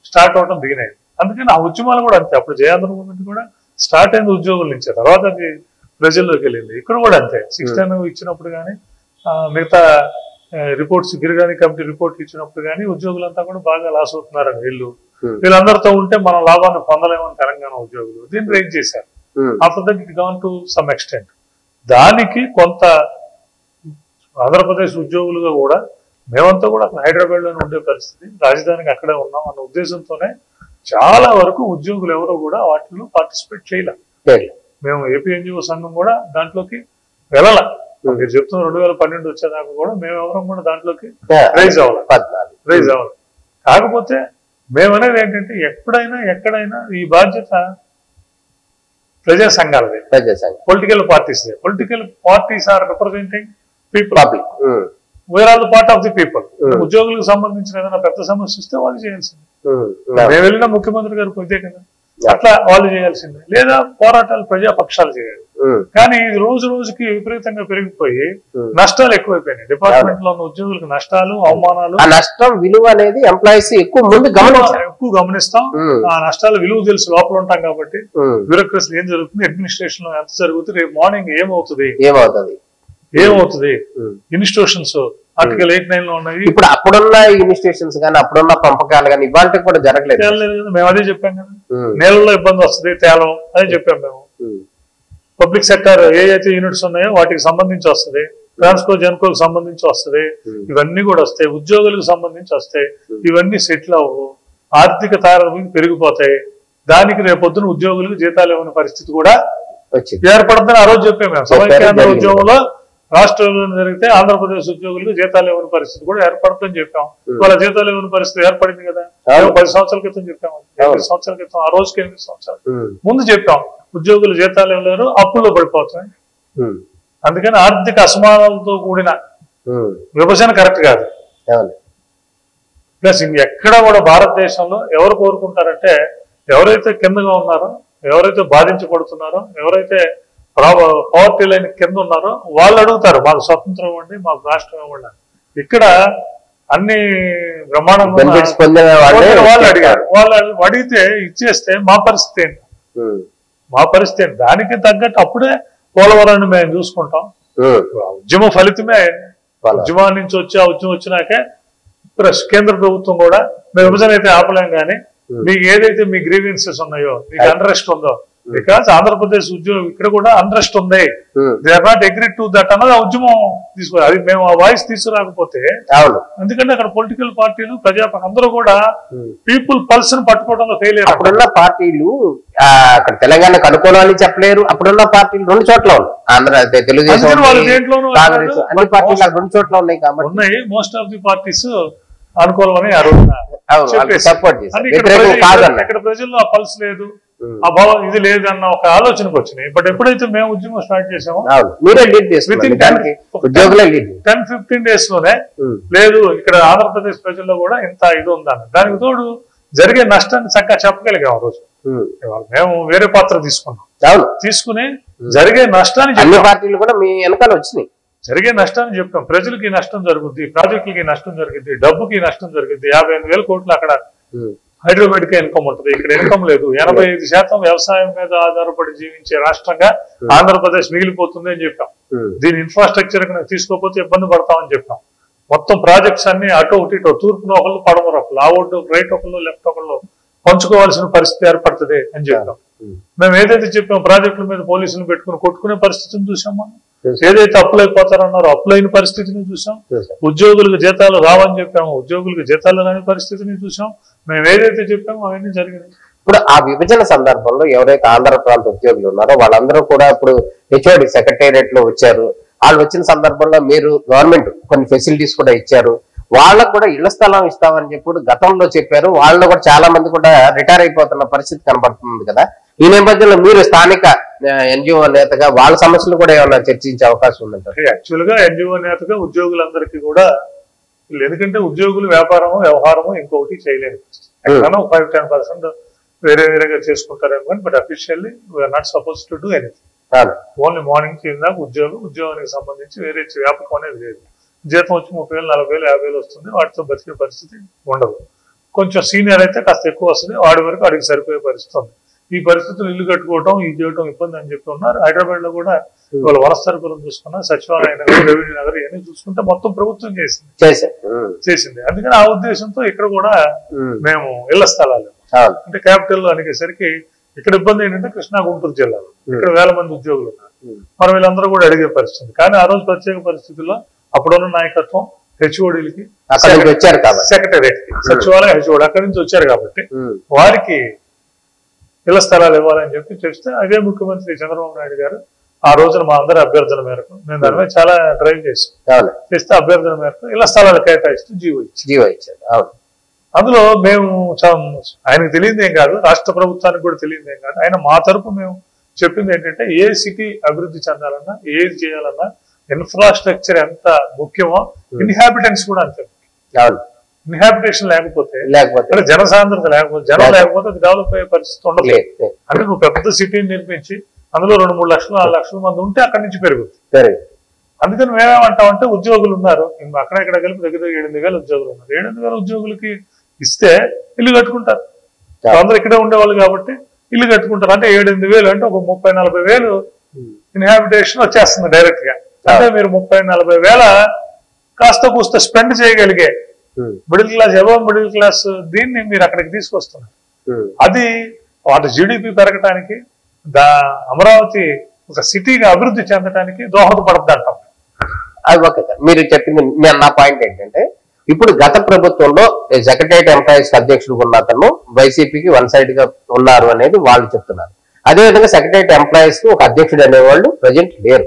C: స్టార్ట్ అవడం దిగినాయి. అందుకని ఆ ఉద్యమాలు కూడా అంతే. అప్పుడు జయాంధ్ర మూవ్మెంట్ కూడా స్టార్ట్ అయింది ఉద్యోగుల నుంచి, తర్వాత అది ప్రజల్లోకి వెళ్ళింది. ఇక్కడ కూడా అంతే. 610 ఇచ్చినప్పుడు కానీ, మిగతా రిపోర్ట్స్ గిరిజని కమిటీ రిపోర్ట్ ఇచ్చినప్పుడు కానీ ఉద్యోగులంతా కూడా బాగా లాస్ అవుతున్నారని వీళ్ళందరితో ఉంటే మనం లాభాన్ని పొందలేమని తెలంగాణ ఉద్యోగులు దీన్ని రైజ్ చేశారు. After that it gone to some extent. దానికి కొంత ఆంధ్రప్రదేశ్ ఉద్యోగులుగా కూడా మేమంతా కూడా అక్కడ హైదరాబాద్ లోనే ఉండే పరిస్థితి, రాజధానికి అక్కడే ఉన్నాం అన్న ఉద్దేశంతోనే చాలా వరకు ఉద్యోగులు ఎవరో కూడా వాటిలో పార్టిసిపేట్ చేయలేదు. మేము ఏపీ ఎన్జిఓ సంఘం కూడా దాంట్లోకి వెళ్ళాల. మీరు చెప్తున్న 2012 వచ్చేదాకా కూడా మేమెవరం కూడా దాంట్లోకి రైజ్ అవ్వాలి. కాకపోతే మేమనేది ఏంటంటే ఎక్కడైనా ఈ బాధ్యత ప్రజా సంఘాలదే, political parties. Political parties are representing people. We are all the part of the people. ఉద్యోగులకు సంబంధించిన ఏదైనా పెద్ద సమస్య వస్తే వాళ్ళు చేయాల్సింది. మేము వెళ్ళిన ముఖ్యమంత్రి గారికి ఇదే కదా, అట్లా వాళ్ళు చేయాల్సిందే. లేదా పోరాటాలు ప్రజాపక్షాలు చేయాలి. కానీ ఇది రోజు రోజుకి విపరీతంగా పెరిగిపోయి నష్టాలు ఎక్కువైపోయినాయి. డిపార్ట్మెంట్ లో ఉన్న ఉద్యోగులకు నష్టాలు, అవమానాలు.
B: ఆ నష్టం విలువ అనేది ఎంప్లాయీస్ ఎక్కువ
C: గమనిస్తాం. ఆ నష్టాల విలువ తెలుసు, లోపల ఉంటాం కాబట్టి. బ్యూరోక్రసీ ఏం జరుగుతుంది, అడ్మినిస్ట్రేషన్ లో ఎంత జరుగుతుంది, రేపు మార్నింగ్ ఏమవుతుంది, ఇన్స్టిట్యూషన్స్ ఆర్టికల్ 89 లో ఉన్నాయి.
B: ఇప్పుడు అప్పుడున్న ఇన్స్టిట్యూషన్స్ కానీ అప్పుడున్న పంపకాలు కానీ ఇవాళ కూడా జరగలేదు.
C: మేము అదే చెప్పాం కదా, నేలలో ఇబ్బంది వస్తుంది తేలం, అదే చెప్పాం మేము. పబ్లిక్ సెక్టర్ ఏ అయితే యూనిట్స్ ఉన్నాయో వాటికి సంబంధించి వస్తుంది, ట్రాన్స్కో జెన్కోకి సంబంధించి వస్తుంది, ఇవన్నీ కూడా వస్తాయి. ఉద్యోగులకు సంబంధించి వస్తాయి. ఇవన్నీ సెటిల్ అవ్వవు, ఆర్థిక తారతమ్యం పెరిగిపోతాయి. దానికి రేపొద్దున ఉద్యోగులకు జీతాలు ఇవ్వని పరిస్థితి కూడా ఏర్పడుతుందని ఆ రోజు చెప్పాము మేము. సమైక్యాంధ్ర ఉద్యోగంలో రాష్ట్రంలో జరిగితే ఆంధ్రప్రదేశ్ ఉద్యోగులకు జీతాలు ఇవ్వని పరిస్థితి కూడా ఏర్పడుతుందని చెప్పాం. వాళ్ళ జీతాలు ఇవ్వని పరిస్థితి ఏర్పడింది కదా. 10 సంవత్సరాల క్రితం చెప్పాము, 8 సంవత్సరాల క్రితం, ఆ రోజుకి 8 సంవత్సరాలు ముందు చెప్పాం. ఉద్యోగులు జీతాలు ఇవ్వలేరు, అప్పుల్లో పడిపోతాయి. అందుకని ఆర్థిక అసమానాలతో కూడిన విభజన కరెక్ట్ కాదు. ప్లస్ ఎక్కడ కూడా భారతదేశంలో ఎవరు కోరుకుంటారంటే, ఎవరైతే కిందగా ఉన్నారో, ఎవరైతే బాధించబడుతున్నారో, ఎవరైతే పవర్టీ లైన్ కింద ఉన్నారో వాళ్ళు అడుగుతారు మాకు స్వతంత్రం ఇవ్వండి, మాకు రాష్ట్రం ఇవ్వండి. ఇక్కడ అన్ని బ్రహ్మాండంగా వాళ్ళు అడిగారు. వాళ్ళు అడిగితే ఇచ్చేస్తే మా పరిస్థితి ఏంటి? మా పరిస్థితి ఏంటి? దానికి తగ్గట్టు అప్పుడే పోలవరాన్ని మేము చూసుకుంటాం. ఉద్యమ ఫలితమే, ఉద్యమం నుంచి వచ్చి ఆ ఉద్యమం వచ్చినాకే కేంద్ర ప్రభుత్వం కూడా మేము విభజన అయితే ఆపలేం, కానీ మీకు ఏదైతే మీ గ్రీవెన్సెస్ ఉన్నాయో, మీకు అన్రెస్ట్ ఉందో, బికాస్ ఆంధ్రప్రదేశ్ ఉద్యమం ఇక్కడ కూడా అన్రెస్ట్ ఉంది, they are not agree to that అన్నది ఆ ఉద్యమం తీసుకోవాలి. అది మేము ఆ వాయిస్ తీసుకురాకపోతే, ఎందుకంటే అక్కడ పొలిటికల్ పార్టీలు ప్రజాపక్ష అందరూ కూడా పీపుల్ పల్స్ ని పట్టుకోవడంలో ఫెయిల్ అయ్యారు.
B: అప్పుడున్న పార్టీలు అక్కడ తెలంగాణకు అనుకూలమని చెప్పలేరు. అప్పుడున్న పార్టీలు 2 చోట్ల ఉన్నాయి, ఆంధ్ర తెలుగుదేశం కాంగ్రెస్ అన్ని పార్టీలు 2 చోట్ల ఉన్నాయి కాబట్టి
C: ఉన్నాయి. మోస్ట్ ఆఫ్ ది పార్టీస్ అనుకూలమని అడుగుతున్నారు. ఇక్కడ ప్రజల్లో ఆ పల్స్ లేదు, ఆ భావం ఇది లేదు అన్న ఒక ఆలోచనకు వచ్చినాయి. బట్ ఎప్పుడైతే మేము ఉద్యమం స్టార్ట్ చేసామో 10-15 days లోనే లేదు, ఇక్కడ ఆంధ్రప్రదేశ్ ప్రజల్లో కూడా ఇంత ఇది ఉందన్న. దానికి తోడు జరిగే నష్టాన్ని చక్కగా చెప్పగలిగాం. ఆ రోజు మేము వేరే పాత్ర తీసుకున్నాం, తీసుకుని జరిగే నష్టాన్ని
B: అన్ని పార్టీలు కూడా మీ వెనకాల వచ్చినాయి.
C: జరిగే నష్టాన్ని చెప్పాం. ప్రజలకి నష్టం జరుగుద్ది, ప్రాజెక్టులకి నష్టం జరుగుద్ది, డబ్బుకి నష్టం జరుగుద్ది. 55,000 కోట్లు అక్కడ హైదరాబాద్ కే ఇన్కమ్ ఉంటుంది, ఇక్కడ ఇన్కమ్ లేదు. 85% వ్యవసాయం మీద ఆధారపడి జీవించే రాష్ట్రంగా ఆంధ్రప్రదేశ్ మిగిలిపోతుంది అని చెప్పాం. దీని ఇన్ఫ్రాస్ట్రక్చర్ తీసుకోకపోతే ఇబ్బంది పడతామని చెప్పాం. మొత్తం ప్రాజెక్ట్స్ అన్ని అటు ఒకటి ఇటు, తూర్పున ఒకళ్ళు, పడమర ఒకళ్ళు, ఆ ఒడ్డు రైట్ ఒకళ్ళు, లెఫ్ట్ ఒకళ్ళు పంచుకోవాల్సిన పరిస్థితి ఏర్పడుతుంది అని చెప్పాం. మేము ఏదైతే చెప్పాం, ప్రాజెక్టుల మీద పోలీసులు పెట్టుకుని కొట్టుకునే పరిస్థితిని చూసాం. మనం ఏదైతే అప్పులైపోతారన్నారో అప్పులైన పరిస్థితిని చూసాం. ఉద్యోగులకు జీతాలు రావని చెప్పాము, ఉద్యోగులకు జీతాలు రాని పరిస్థితిని చూసాం. మేము ఏదైతే చెప్పామో అవన్నీ జరిగినాయి.
B: ఇప్పుడు ఆ విభజన సందర్భంలో ఎవరైతే ఆంధ్ర ప్రాంత ఉద్యోగులు ఉన్నారో వాళ్ళందరూ కూడా ఇప్పుడు హెచ్ఓడి సెక్రటేరియట్ లో వచ్చారు. వాళ్ళు వచ్చిన సందర్భంలో మీరు గవర్నమెంట్ కొన్ని ఫెసిలిటీస్ కూడా ఇచ్చారు. వాళ్ళకు కూడా ఇళ్ల స్థలం ఇస్తామని చెప్పి గతంలో చెప్పారు. వాళ్ళు కూడా చాలా మంది కూడా రిటైర్ అయిపోతున్న పరిస్థితి కనబడుతుంది కదా. ఈ నేపథ్యంలో మీరు స్థానిక ఎన్జిఓ నేతగా వాళ్ళ సమస్యలు కూడా ఏమైనా చర్చించే అవకాశం ఉందంటారు?
C: యాక్చువల్ గా ఎన్జిఓ నేతగా ఉద్యోగులందరికీ కూడా, ఎందుకంటే ఉద్యోగులు వ్యాపారము వ్యవహారము ఇంకొకటి చేయలేరు. 5-10% వేరే వేరేగా చేసుకుంటారేమో, but officially we are not suppose to do anything. Only morning కింద ఉద్యోగానికి సంబంధించి వేరే వ్యాపకం అనేది లేదు. జీతం వచ్చి 30,000, 40,000, 50,000 వస్తుంది, వాటితో బతికే పరిస్థితి ఉండదు. కొంచెం సీనియర్ అయితే కాస్త ఎక్కువ వస్తుంది, వాడి వరకు అడిగి సరిపోయే పరిస్థితి ఉంది. ఈ పరిస్థితులు ఇల్లు కట్టుకోవడం, ఇది చేయడం ఇబ్బంది అని చెప్పి ఉన్నారు. హైదరాబాద్ లో కూడా ఇవాళ వనస్థలిపురం చూసుకున్నా, సచివాలయ నగర్, రెవెన్యూ నగర్ ఇవన్నీ చూసుకుంటే మొత్తం ప్రభుత్వం చేసింది. అందుకని ఆ ఉద్దేశంతో ఇక్కడ కూడా మేము ఇళ్ల స్థలాలు అంటే క్యాపిటల్ అనేసరికి ఇక్కడ ఇబ్బంది ఏంటంటే కృష్ణా గుంటూరు జిల్లాలో ఇక్కడ 1000 మంది ఉద్యోగులు ఉన్నారు. మరి వీళ్ళందరూ కూడా అడిగే పరిస్థితి. కానీ ఆ రోజు ప్రత్యేక పరిస్థితుల్లో అప్పుడున్న నాయకత్వం హెచ్ఓడీలకి, సెక్రటేరియట్ కి, సచివాలయ హెచ్ఓడి అక్కడి నుంచి వచ్చారు కాబట్టి వారికి ఇళ్ల స్థలాలు ఇవ్వాలని చెప్పి చెప్తే, అదే ముఖ్యమంత్రి చంద్రబాబు నాయుడు గారు ఆ రోజున మా అందరి అభ్యర్థన మేరకు, మేము దాని మీద చాలా డ్రైవ్ చేస్తే అభ్యర్థన మేరకు ఇళ్ల స్థలాలు కేటాయిస్తూ జీవో ఇచ్చారు. అందులో మేము ఆయనకు తెలియదు ఏం కాదు, రాష్ట్ర ప్రభుత్వానికి కూడా తెలియదు ఏం కాదు. ఆయన మా తరపు మేము చెప్పింది ఏంటంటే, ఏ సిటీ అభివృద్ధి చెందాలన్నా, ఏది చేయాలన్నా ఇన్ఫ్రాస్ట్రక్చర్ ఎంత ముఖ్యమో ఇన్హాబిటెంట్స్ కూడా అంతే. ఇన్హాబిటేషన్ లేకపోతే జనసాంద్రత లేకపోతే, జనం లేకపోతే అది డెవలప్ అయ్యే పరిస్థితి ఉండదు. అంటే నువ్వు పెద్ద సిటీని నిర్మించి అందులో 2-3 లక్షలు 4 లక్షల మంది ఉంటే అక్కడి నుంచి పెరుగుతుంది. అందుకని మేమేమంటామంటే, ఉద్యోగులు ఉన్నారు అక్కడెక్కడ కలిపి దగ్గర 7,000 ఉద్యోగులు ఉన్నారు. 7,000 ఉద్యోగులకి ఇస్తే ఇల్లు కట్టుకుంటారు. అందరూ ఇక్కడే ఉండేవాళ్ళు కాబట్టి ఇల్లు కట్టుకుంటారు. అంటే 7,000 అంటే ఒక 30-40,000 ఇన్హాబిటేషన్ వచ్చేస్తుంది డైరెక్ట్ గా. అంటే మీరు 30-40,000 కాస్త కూస్త స్పెండ్ చేయగలిగే middle class, above middle class దీన్ని మీరు అక్కడికి తీసుకొస్తున్నారు. అది వాటి జీడిపి పెరగటానికి, అమరావతి ఒక సిటీగా అభివృద్ధి చెందడానికి దోహదపడుతుంది అంటాం.
B: అది ఓకే సార్. మీరు చెప్పింది నా పాయింట్ ఏంటంటే ఇప్పుడు గత ప్రభుత్వంలో సెక్రటరియట్ ఎంప్లాయీస్ అధ్యక్షుడు ఉన్న అతను వైసీపీకి వన్ సైడ్ గా ఉన్నారు అనేది వాళ్ళు చెప్తున్నారు. అదేవిధంగా సెక్రటరియట్ ఎంప్లాయీస్ కి ఒక అధ్యక్షుడు అనేవాళ్ళు ప్రజెంట్ లేరు,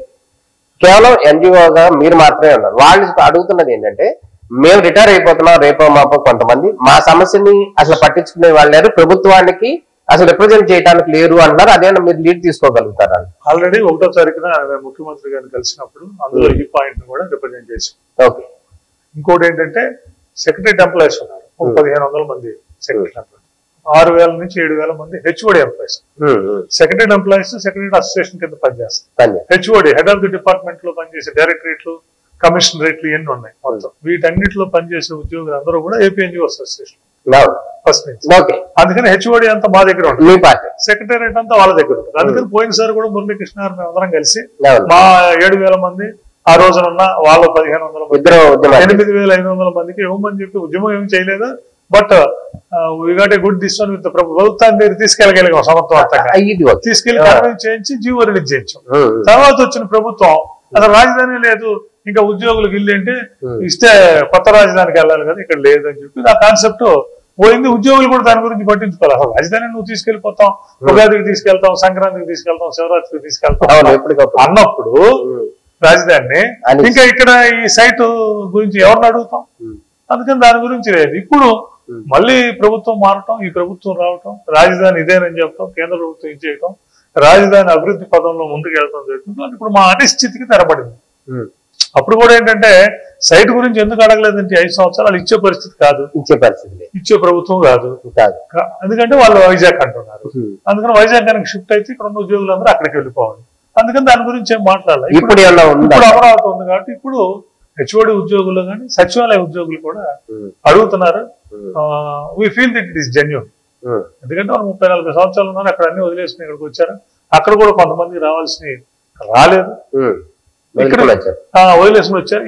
B: కేవలం ఎన్జిఓగా మీరు మాత్రమే ఉన్నారు. వాళ్ళు అడుగుతున్నది ఏంటంటే మేము రిటైర్ అయిపోతున్నాం రేపో మాపో కొంతమంది, మా సమస్యని అసలు పట్టించుకునే వాళ్ళు లేరు, ప్రభుత్వానికి అసలు రిప్రజెంట్ చేయడానికి లేరు అంటున్నారు. అదేనా మీరు లీడ్ తీసుకోగలుగుతారా?
C: ఆల్రెడీ 1వ తారీఖున ముఖ్యమంత్రి గారిని కలిసినప్పుడు అందులో ఈ పాయింట్ కూడా రిప్రజెంట్ చేశాం.
B: ఓకే.
C: ఇంకోటి ఏంటంటే సెక్రటరీ ఎంప్లాయీస్ ఉన్నారు 1500 మంది సెక్రటరీ ఎంప్లాయీస్, 6000 నుంచి 7000 మంది HOD employees. Secretary employees secretary association కింద పనిచేస్తారు. HOD head of the department లో పనిచేసే డైరెక్టరేట్లు, కమిషనరేట్లు ఇవన్నీ ఉన్నాయి. మొత్తం వీటన్నిటిలో పనిచేసే ఉద్యోగులు అందరూ కూడా ఏపీఎన్జిఓ అసోసియేషన్ ఫస్ట్ నుంచి. అందుకని హెచ్ఓడి అంతా మా దగ్గర ఉంటుంది, సెక్రటేరియట్ అంతా వాళ్ళ దగ్గర ఉంటుంది. అందుకని పోయినసారి కూడా మురళీకృష్ణ గారు మేము అందరం కలిసి మా 7000 మంది ఆ రోజునున్న వాళ్ళు 1500 మంది 8500 మందికి ఇవ్వమని చెప్పి ఉద్యమం ఏమి చేయలేదు. But we got a good decision with ప్రభుత్వాన్ని మీరు తీసుకెళ్ళగలిగాం, సమర్థవంతంగా తీసుకెళ్లి కన్విన్స్ చేయించి జీవో రిలీజ్ చేయించాం. తర్వాత వచ్చిన ప్రభుత్వం అసలు రాజధాని లేదు, ఇంకా ఉద్యోగులకు ఇల్లు అంటే ఇస్తే కొత్త రాజధానికి వెళ్ళాలి కదా, ఇక్కడ లేదని చెప్పి ఆ కాన్సెప్ట్ పోయింది. ఉద్యోగులు కూడా దాని గురించి పట్టించుకోవాలి. అసలు రాజధాని నువ్వు తీసుకెళ్లిపోతాం, ఉగాదికి తీసుకెళ్తాం, సంక్రాంతికి తీసుకెళ్తాం, శివరాత్రికి తీసుకెళ్తాం అన్నప్పుడు రాజధానిని ఇంకా ఇక్కడ ఈ సైట్ గురించి ఎవరిని అడుగుతాం? అందుకని దాని గురించి లేదు. ఇప్పుడు మళ్ళీ ప్రభుత్వం మారటం, ఈ ప్రభుత్వం రావటం, రాజధాని ఇదేనని చెప్పడం, కేంద్ర ప్రభుత్వం ఇది చేయటం, రాజధాని అభివృద్ధి పదంలో ముందుకు వెళ్ళడం జరుగుతుంది. ఇప్పుడు మా అనిశ్చితికి తెరపడింది. అప్పుడు కూడా ఏంటంటే సైట్ గురించి ఎందుకు అడగలేదంటే 5 సంవత్సరాలు ఇచ్చే పరిస్థితి కాదు, ఇచ్చే ప్రభుత్వం కాదు. ఎందుకంటే వాళ్ళు వైజాగ్ అంటున్నారు. అందుకని వైజాగ్ కనుక షిఫ్ట్ అయితే ఇక్కడ ఉన్న ఉద్యోగులందరూ అక్కడికి వెళ్ళిపోవాలి. అందుకని దాని గురించి ఏం మాట్లాడాలి. ఇప్పుడు అమరావతి ఉంది కాబట్టి ఇప్పుడు హెచ్ఓడి ఉద్యోగులు కానీ సచివాలయ ఉద్యోగులు కూడా అడుగుతున్నారు. We feel that it is genuine. ఎందుకంటే వాళ్ళు 30-40 సంవత్సరాలు ఉన్నారు, అక్కడ అన్ని వదిలేసుకుని ఇక్కడికి వచ్చారు. అక్కడ కూడా కొంతమంది రావాల్సిన రాలేదు, ఇక్కడ వదిలేసుకుని వచ్చారు.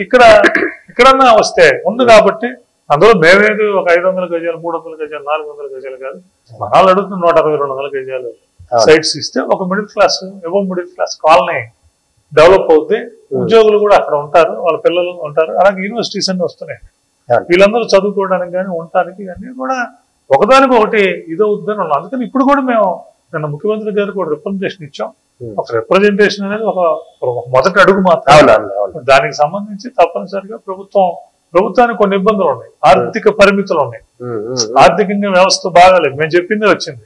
C: ఇక్కడన్నా వస్తే ఉంది కాబట్టి అందులో మేమేది ఒక 500 గజాలు, 300 గజాలు, 400 గజాలు కాదు, మనాలు అడుగుతున్న 160-200 గజాలు సైట్స్ ఇస్తే ఒక middle class middle class colony develop అవుద్ది. ఉద్యోగులు కూడా అక్కడ ఉంటారు, వాళ్ళ పిల్లలు ఉంటారు. అలాగే యూనివర్సిటీస్ అన్ని వస్తున్నాయి, వీళ్ళందరూ చదువుకోవడానికి కానీ ఉండటానికి అన్ని కూడా ఒకదానికి ఒకటి ఇదవుద్దని ఉన్నాం. అందుకని ఇప్పుడు కూడా మేము నిన్న ముఖ్యమంత్రి గారు కూడా రిప్రజెంటేషన్ ఇచ్చాం. ఒక రిప్రజెంటేషన్ అనేది ఒక మొదటి అడుగు మాత్రం. దానికి సంబంధించి తప్పనిసరిగా ప్రభుత్వానికి కొన్ని ఇబ్బందులు ఉన్నాయి, ఆర్థిక పరిమితులు ఉన్నాయి, ఆర్థికంగా వ్యవస్థ బాగాలేదు. మేము చెప్పిందే వచ్చింది,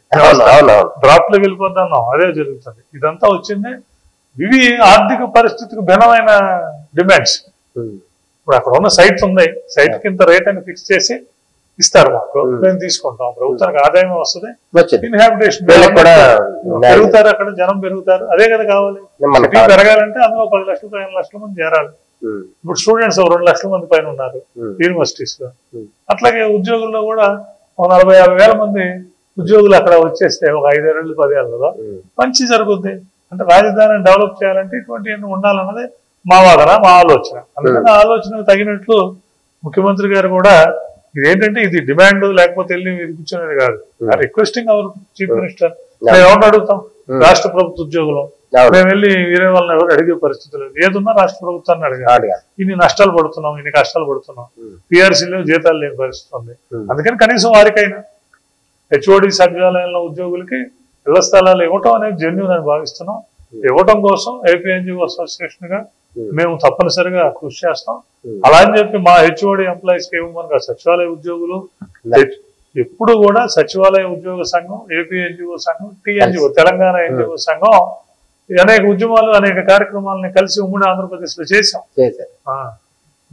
C: డ్రాప్ లో వెళ్ళిపోతున్నాం, అదే జరుగుతుంది. ఇదంతా వచ్చింది. ఇవి ఆర్థిక పరిస్థితికి భిన్నమైన డిమాండ్స్. ఇప్పుడు అక్కడ ఉన్న సైట్స్ ఉన్నాయి, సైట్ కి ఇంత రేట్ అని ఫిక్స్ చేసి ఇస్తారు మాకు, మేము తీసుకుంటాం. ప్రభుత్వానికి ఆదాయం వస్తుంది, ఇన్హాబిటేషన్ పెరుగుతారు, అక్కడ జనం పెరుగుతారు. అదే కదా కావాలి. పెరగాలంటే అందులో 10 లక్షలు 15 లక్షల మంది చేరాలి. ఇప్పుడు స్టూడెంట్స్ 2 లక్షల మంది పైన ఉన్నారు యూనివర్సిటీస్ లో. అట్లాగే ఉద్యోగుల్లో కూడా 40-50 వేల మంది ఉద్యోగులు అక్కడ వచ్చేస్తే ఒక 5-10 ఏళ్లలో మంచి జరుగుద్ది. అంటే రాజధానిని డెవలప్ చేయాలంటే ఇటువంటివన్నీ ఉండాలన్నది మా వాదన, మా ఆలోచన. అందుకని ఆ ఆలోచనకు తగినట్లు ముఖ్యమంత్రి గారు కూడా ఇదేంటంటే ఇది డిమాండ్ లేకపోతే వెళ్ళి కూర్చునేది కాదు. Requesting our chief minister. మేము ఎవరిని అడుగుతాం? రాష్ట్ర ప్రభుత్వ ఉద్యోగులు. మేము వెళ్ళి వేరే వాళ్ళని ఎవరు అడిగే పరిస్థితి లేదు. ఏదున్నా రాష్ట్ర ప్రభుత్వాన్ని అడగాలి. ఇన్ని నష్టాలు పడుతున్నాం, ఇన్ని కష్టాలు పడుతున్నాం, పిఆర్సీలో జీతాలు లేని పరిస్థితి ఉంది. అందుకని కనీసం వారికైనా హెచ్ఓడి సచివాలయంలో ఉద్యోగులకి ఇళ్ల స్థలాలు ఇవ్వటం అనేది జెన్యూన్ అని భావిస్తున్నాం. ఇవ్వటం కోసం ఏపీఎన్జిఓ అసోసియేషన్ గా మేము తప్పనిసరిగా కృషి చేస్తాం. అలా అని చెప్పి మా హెచ్ఓడి ఎంప్లాయీస్ కి ఇవ్వమని సచివాలయ ఉద్యోగులు ఎప్పుడు కూడా సచివాలయ ఉద్యోగ సంఘం, ఏపీఎన్జిఓ సంఘం, టీఎన్జిఓ తెలంగాణ ఎన్జిఓ సంఘం అనేక ఉద్యమాలు, అనేక కార్యక్రమాలని కలిసి ఉమ్మడి ఆంధ్రప్రదేశ్ లో చేశాం.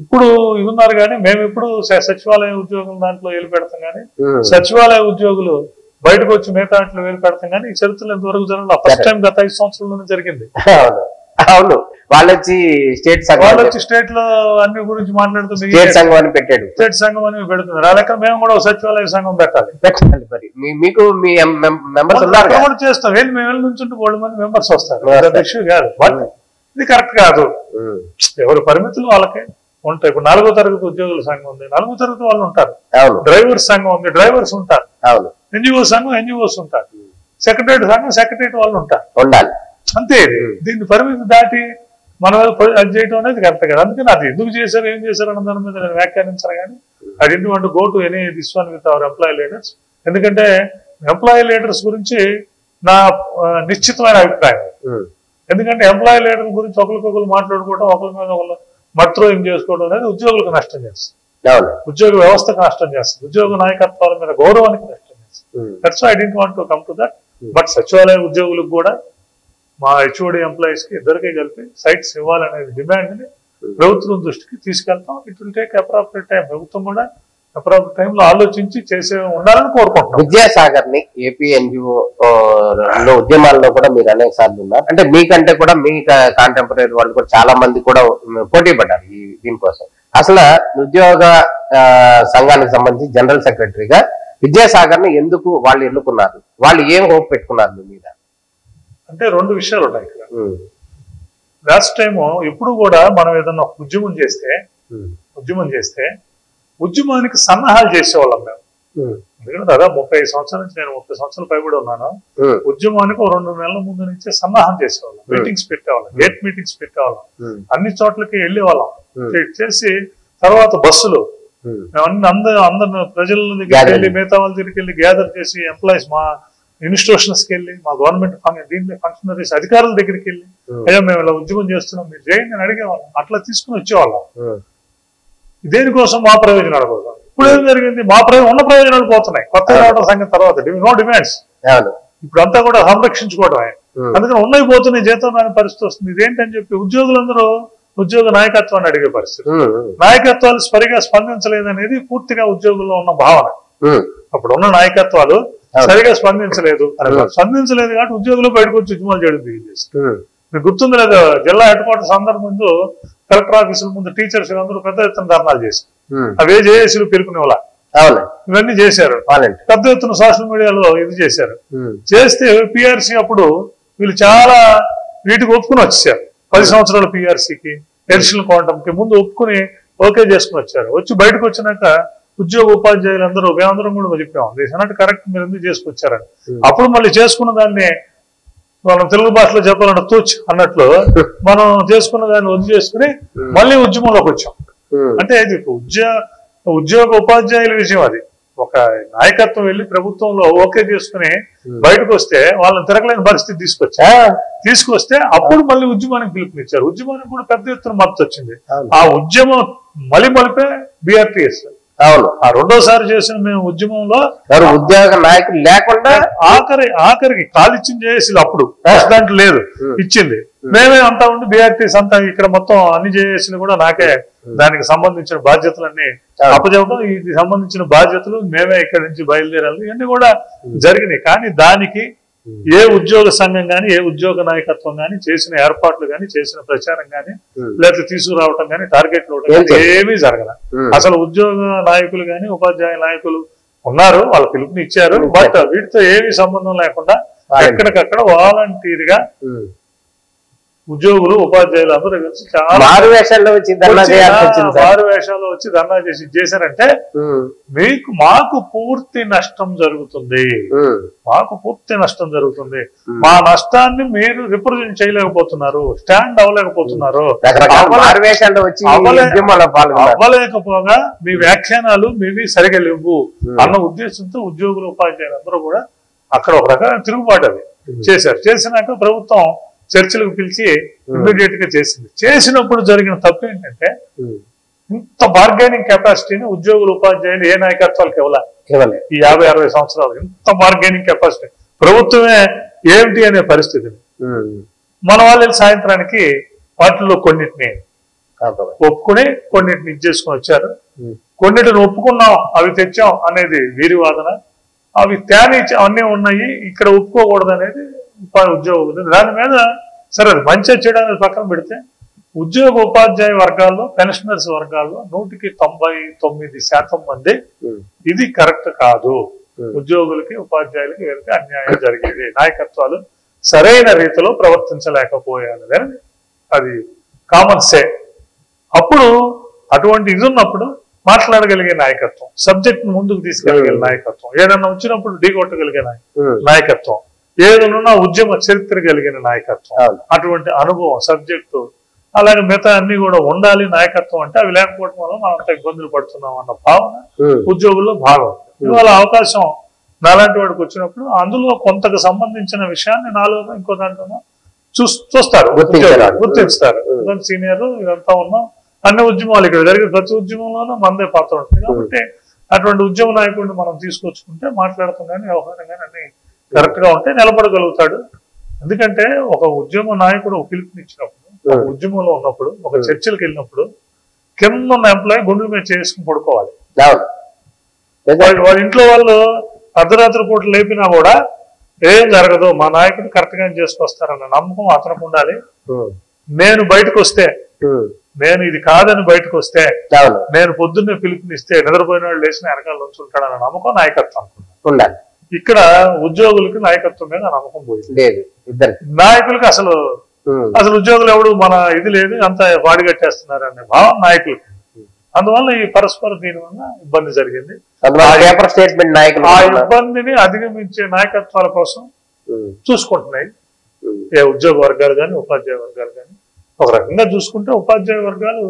C: ఇప్పుడు ఇస్తున్నారు కానీ మేము ఎప్పుడు సచివాలయ ఉద్యోగుల దాంట్లో వేలు పెడతాం కానీ సచివాలయ ఉద్యోగులు బయటకు వచ్చి మిగతాంట్లో వేలు పెడతాం కానీ ఈ చరిత్రలో ఎంతవరకు జరగదు. ఫస్ట్ టైం గత 5 సంవత్సరాల్లోనే జరిగింది.
B: అవును, వాళ్ళొచ్చి
C: స్టేట్ లో అన్ని గురించి మాట్లాడుతుంది.
B: స్టేట్ సంఘం అని పెట్టాడు,
C: స్టేట్ సంఘం అని పెడుతున్నారు. ఆ లెక్క మేము కూడా సచివాలయ సంఘం పెట్టాలి.
B: మరి మీకు మీ మెంబర్స్
C: కూడా చేస్తాం. మేము వెళ్ళి నుంచి 100 మంది మెంబర్స్ వస్తారు, ఇష్యూ కాదు. బట్ ఇది కరెక్ట్ కాదు. ఎవరి పరిమితులు వాళ్ళకే ఉంటాయి. ఇప్పుడు 4వ తరగతి ఉద్యోగుల సంఘం ఉంది, 4వ తరగతి వాళ్ళు ఉంటారు. డ్రైవర్స్ సంఘం ఉంది, డ్రైవర్స్ ఉంటారు. ఎన్జిఓ సంఘం ఎన్జిఓస్ ఉంటారు. సెక్రటరీ సంఘం సెక్రటరీ వాళ్ళు ఉంటారు.
B: ఉండాలి.
C: అంతే. దీన్ని పరిమితి దాటి మనం అది చేయడం అనేది కరెక్ట్ కదా. అందుకని అది ఎందుకు చేశారు ఏం చేశారు అన్న దాని మీద నేను వ్యాఖ్యానించాను. కానీ I don't want to go to any this one with our employee leaders. ఎందుకంటే ఎంప్లాయీ లీడర్స్ గురించి నా నిశ్చితమైన అభిప్రాయం. ఎందుకంటే ఎంప్లాయీ లీడర్ గురించి ఒకరికొకరు మాట్లాడుకోవడం, ఒకరి మీద ఒకరు మట్రోయింగ్ చేసుకోవడం అనేది ఉద్యోగులకు నష్టం చేస్తుంది, ఉద్యోగ వ్యవస్థకు నష్టం చేస్తుంది, ఉద్యోగ నాయకత్వాల మీద గౌరవానికి నష్టం చేస్తుంది. That's why I don't want to come to that. But సచివాలయ ఉద్యోగులకు కూడా మా హెచ్ఓడి ఎంప్లాయీస్ కి ఇద్దరికీ కలిపి సైట్స్ ఇవ్వాలనేది డిమాండ్ ని ప్రభుత్వం దృష్టికి తీసుకెళ్తాం. It will take appropriate time. ప్రభుత్వం కూడా అప్రాపరేట్ టైంలో ఆలోచించి చేసే ఉండాలని కోరుకుంటున్నాం.
B: విద్యాసాగర్ ని ఏపీ ఎన్జిఓ ఉద్యమాల్లో కూడా మీరు అనేక సార్లు ఉన్నారు. అంటే మీకంటే కూడా మీ కాంటెంపరీ వాళ్ళు కూడా చాలా మంది కూడా పోటీ పడ్డారు ఈ దీనికోసం. అసలు ఉద్యోగ సంఘానికి సంబంధించి జనరల్ సెక్రటరీగా విద్యాసాగర్ ని ఎందుకు వాళ్ళు ఎన్నుకున్నారు? వాళ్ళు ఏం హోప్ పెట్టుకున్నారు మీ మీద?
C: అంటే రెండు విషయాలు ఉన్నాయి ఇక్కడ. లాస్ట్ టైం ఎప్పుడు కూడా మనం ఏదన్నా ఉద్యమం చేస్తే ఉద్యమానికి సన్నాహాలు చేసేవాళ్ళం మేము. ఎందుకంటే దాదాపు 35 సంవత్సరాల నుంచి, నేను 30 సంవత్సరాలు పైబడి ఉన్నాను. ఉద్యమానికి 2 నెలల ముందు నుంచే సన్నాహం చేసేవాళ్ళం, మీటింగ్స్ పెట్టేవాళ్ళం, గేట్ మీటింగ్స్ పెట్టేవాళ్ళం, అన్ని చోట్లకి వెళ్ళేవాళ్ళం. చేసి తర్వాత బస్సులు అందరు ప్రజల దగ్గరికి వెళ్ళి, మిగతా వాళ్ళ దగ్గరికి వెళ్ళి గ్యాదర్ చేసి, ఎంప్లాయీస్ మా ఇన్స్టిట్యూషన్స్ కి వెళ్ళి, మా గవర్నమెంట్ దీంట్లో ఫంక్షనరీస్ అధికారుల దగ్గరికి వెళ్ళి, అయ్యా మేము ఇలా ఉద్యమం చేస్తున్నాం మీరు చేయండి అని అడిగేవాళ్ళం. అట్లా తీసుకుని వచ్చేవాళ్ళం. దేనికోసం? మా ప్రయోజనాల కోసం. ఇప్పుడు ఏం జరిగింది? మా ఉన్న ప్రయోజనాలు పోతున్నాయి. కొత్త రావడం సంగతి తర్వాత, నో డిమాండ్స్. ఇప్పుడు అంతా కూడా సంరక్షించుకోవడమే. అందుకని ఉన్నవి పోతున్నాయి, జీతం రాని పరిస్థితి వస్తుంది. ఇదేంటని చెప్పి ఉద్యోగులందరూ ఉద్యోగ నాయకత్వాన్ని అడిగే పరిస్థితి. నాయకత్వాలు సరిగా స్పందించలేదనేది పూర్తిగా ఉద్యోగుల్లో ఉన్న భావన. అప్పుడున్న నాయకత్వాలు సరిగా స్పందించలేదు కాబట్టి ఉద్యోగులు బయటకు వచ్చి ఉద్యమాలు చేయడం దిగేసి. మీకు గుర్తుంది లేదా, జిల్లా హెడ్ క్వార్టర్స్ అందరి ముందు, కలెక్టర్ ఆఫీసుల ముందు టీచర్స్ అందరూ పెద్ద ఎత్తున ధర్నాలు చేశారు. అవే జేఏసీలు పేర్కొనే వాళ్ళ ఇవన్నీ చేశారు. పెద్ద ఎత్తున సోషల్ మీడియాలో ఇది చేశారు. చేస్తే పిఆర్సీ అప్పుడు వీళ్ళు చాలా వీటికి ఒప్పుకుని వచ్చేసారు. 10 సంవత్సరాల పిఆర్సీకి, ఎడిషనల్ క్వాంటంకి ముందు ఒప్పుకుని ఓకే చేసుకుని వచ్చారు. వచ్చి బయటకు వచ్చినాక ఉద్యోగ ఉపాధ్యాయులు మేమందరం కూడా చెప్పాము, దిస్ నాట్ కరెక్ట్, మీరు ఎందుకు చేసుకొచ్చారని. అప్పుడు మళ్ళీ చేసుకున్న దాన్ని మనం తెలుగు భాషలో చెప్పాలంటే తూచ్ అన్నట్లు మనం చేసుకున్న దాన్ని వదిలి చేసుకుని మళ్ళీ ఉద్యమంలోకి వచ్చాం. అంటే ఇది ఉద్యోగ ఉపాధ్యాయుల విషయం. అది ఒక నాయకత్వం వెళ్ళి ప్రభుత్వంలో ఓకే చేసుకుని బయటకు వస్తే వాళ్ళని తిరగలేని పరిస్థితి తీసుకొస్తే అప్పుడు మళ్ళీ ఉద్యమానికి పిలుపునిచ్చారు. ఉద్యమానికి కూడా పెద్ద ఎత్తున మద్దతు వచ్చింది. ఆ ఉద్యమం మలిపే BRTS.
B: అవును,
C: ఆ రెండోసారి చేసిన మేము ఉద్యమంలో
B: ఉద్యోగ నాయకులు లేకుండా
C: ఆఖరికి కాలిచ్చింది జేఏసీలు అప్పుడు దాంట్లో లేదు, ఇచ్చింది మేమే అంతా ఉండి BRTS అంతా ఇక్కడ మొత్తం అన్ని జేఏసీలు కూడా నాకే దానికి సంబంధించిన బాధ్యతలన్నీ అప్పచెప్పడం, ఇది సంబంధించిన బాధ్యతలు మేమే ఇక్కడి నుంచి బయలుదేరాలి, ఇవన్నీ కూడా జరిగినాయి. కానీ దానికి ఏ ఉద్యోగ సంఘం గాని, ఏ ఉద్యోగ నాయకత్వం గాని చేసిన ఏర్పాట్లు గాని, చేసిన ప్రచారం గాని, లేకపోతే తీసుకురావటం గాని, టార్గెట్ ఏమీ జరగల. అసలు ఉద్యోగ నాయకులు గాని, ఉపాధ్యాయ నాయకులు ఉన్నారు, వాళ్ళ పిలుపుని ఇచ్చారు. బట్ వీటితో ఏమీ సంబంధం లేకుండా ఎక్కడికక్కడ వాలంటీర్ గా ఉద్యోగులు ఉపాధ్యాయులు అందరూ కలిసి చాలా మారు వేషాల్లో వచ్చి ధర్నా చేశారంటే మాకు పూర్తి నష్టం జరుగుతుంది, మా నష్టాన్ని మీరు రిప్రజెంట్ చేయలేకపోతున్నారు, స్టాండ్ అవ్వలేకపోతున్నారు, అవ్వలేకపోగా మీ వ్యాఖ్యానాలు మీవి సరిగా లేవు అన్న ఉద్దేశంతో ఉద్యోగులు ఉపాధ్యాయులు అందరూ కూడా అక్కడ ఒక రకమైన తిరుగుబాటు అది చేశారు. చేసినాక ప్రభుత్వం చర్చలకు పిలిచి ఇమ్మీడియట్ గా చేసినప్పుడు జరిగిన తప్పు ఏంటంటే, ఇంత బార్గెనింగ్ కెపాసిటీని ఉద్యోగులు ఉపాధ్యాయులు ఏ నాయకత్వాలకు ఇవ్వాలి. ఈ 50-60 సంవత్సరాలు ఇంత బార్గెనింగ్ కెపాసిటీ ప్రభుత్వమే ఏమిటి అనే పరిస్థితిని మన వాళ్ళు సాయంత్రానికి వాటిల్లో కొన్నిటిని ఒప్పుకుని కొన్నిటిని ఇచ్చేసుకుని వచ్చారు. కొన్నిటిని ఒప్పుకున్నాం, అవి తెచ్చాం అనేది వీరి వాదన. అవి తేని అన్నీ ఉన్నాయి, ఇక్కడ ఒప్పుకోకూడదు అనేది ఉద్యోగులు. దాని మీద సరే అది మంచిగా చేయడానికి పక్కన పెడితే, ఉద్యోగ ఉపాధ్యాయ వర్గాల్లో, పెన్షనర్స్ వర్గాల్లో 199% మంది ఇది కరెక్ట్ కాదు, ఉద్యోగులకి ఉపాధ్యాయులకి వీరికి అన్యాయం జరిగేది, నాయకత్వాలు సరైన రీతిలో ప్రవర్తించలేకపోయారు, అది కామన్ సే. అప్పుడు అటువంటి ఇది ఉన్నప్పుడు మాట్లాడగలిగే నాయకత్వం, సబ్జెక్ట్ ముందుకు తీసుకెళ్ళగలిగే నాయకత్వం, ఏదన్నా వచ్చినప్పుడు ఢీకొట్టగలిగే నాయకత్వం, ఏదన్నా ఉద్యమ చరిత్ర కలిగిన నాయకత్వం, అటువంటి అనుభవం, సబ్జెక్టు అలాగే మిగతా అన్ని కూడా ఉండాలి నాయకత్వం అంటే అవి లేకపోవడం వల్ల మనం అంత ఇబ్బందులు పడుతున్నాం అన్న భావన ఉద్యోగుల్లో భాగం. ఇవాళ అవకాశం నాలాంటి వాడికి వచ్చినప్పుడు అందులో కొంతకు సంబంధించిన విషయాన్ని నాలో ఇంకో దాంట్లో చూస్తారు, గుర్తిస్తారు. సీనియర్ ఇదంతా ఉన్నాం, అన్ని ఉద్యమాలు ఇక్కడ జరిగే ప్రతి ఉద్యమంలోనూ మనదే పాత్ర ఉంటుంది. కాబట్టి అటువంటి ఉద్యమ నాయకుడిని మనం తీసుకొచ్చుకుంటే మాట్లాడతాం కానీ వ్యవహారం కానీ అన్ని కరెక్ట్ గా ఉంటే నిలబడగలుగుతాడు. ఎందుకంటే ఒక ఉద్యమ నాయకుడు ఒక పిలుపునిచ్చినప్పుడు, ఒక ఉద్యమంలో ఉన్నప్పుడు, ఒక చర్చలకు వెళ్ళినప్పుడు కింద ఉన్న ఎంప్లాయీ గుండెల మీద చేసుకుని పడుకోవాలి. వాళ్ళ ఇంట్లో వాళ్ళు అర్ధరాత్రి పూట లేపినా కూడా ఏం జరగదు, మా నాయకుడు కరెక్ట్ గా చేసుకొస్తారన్న నమ్మకం అతనికి ఉండాలి. నేను బయటకు వస్తే, నేను ఇది కాదని బయటకు వస్తే, నేను పొద్దున్నే పిలుపునిస్తే నిద్రపోయిన వాళ్ళు లేచిన వెనకాల నుంచి ఉంటాడన్న నమ్మకం నాయకత్వం ఉండాలి. ఇక్కడ ఉద్యోగులకి నాయకత్వం మీద నమ్మకం పోయింది. నాయకులకి అసలు ఉద్యోగులు ఎవడు మన ఇది లేదు, అంత వాడి కట్టేస్తున్నారు అనే భావం నాయకులకి. అందువల్ల ఈ పరస్పర దీని వల్ల ఇబ్బంది జరిగింది. ఆ ఇబ్బందిని అధిగమించే నాయకత్వాల కోసం చూసుకుంటున్నాయి ఏ ఉద్యోగ వర్గాలు కానీ ఉపాధ్యాయ వర్గాలు కానీ. ఒక రకంగా చూసుకుంటే ఉపాధ్యాయ వర్గాలు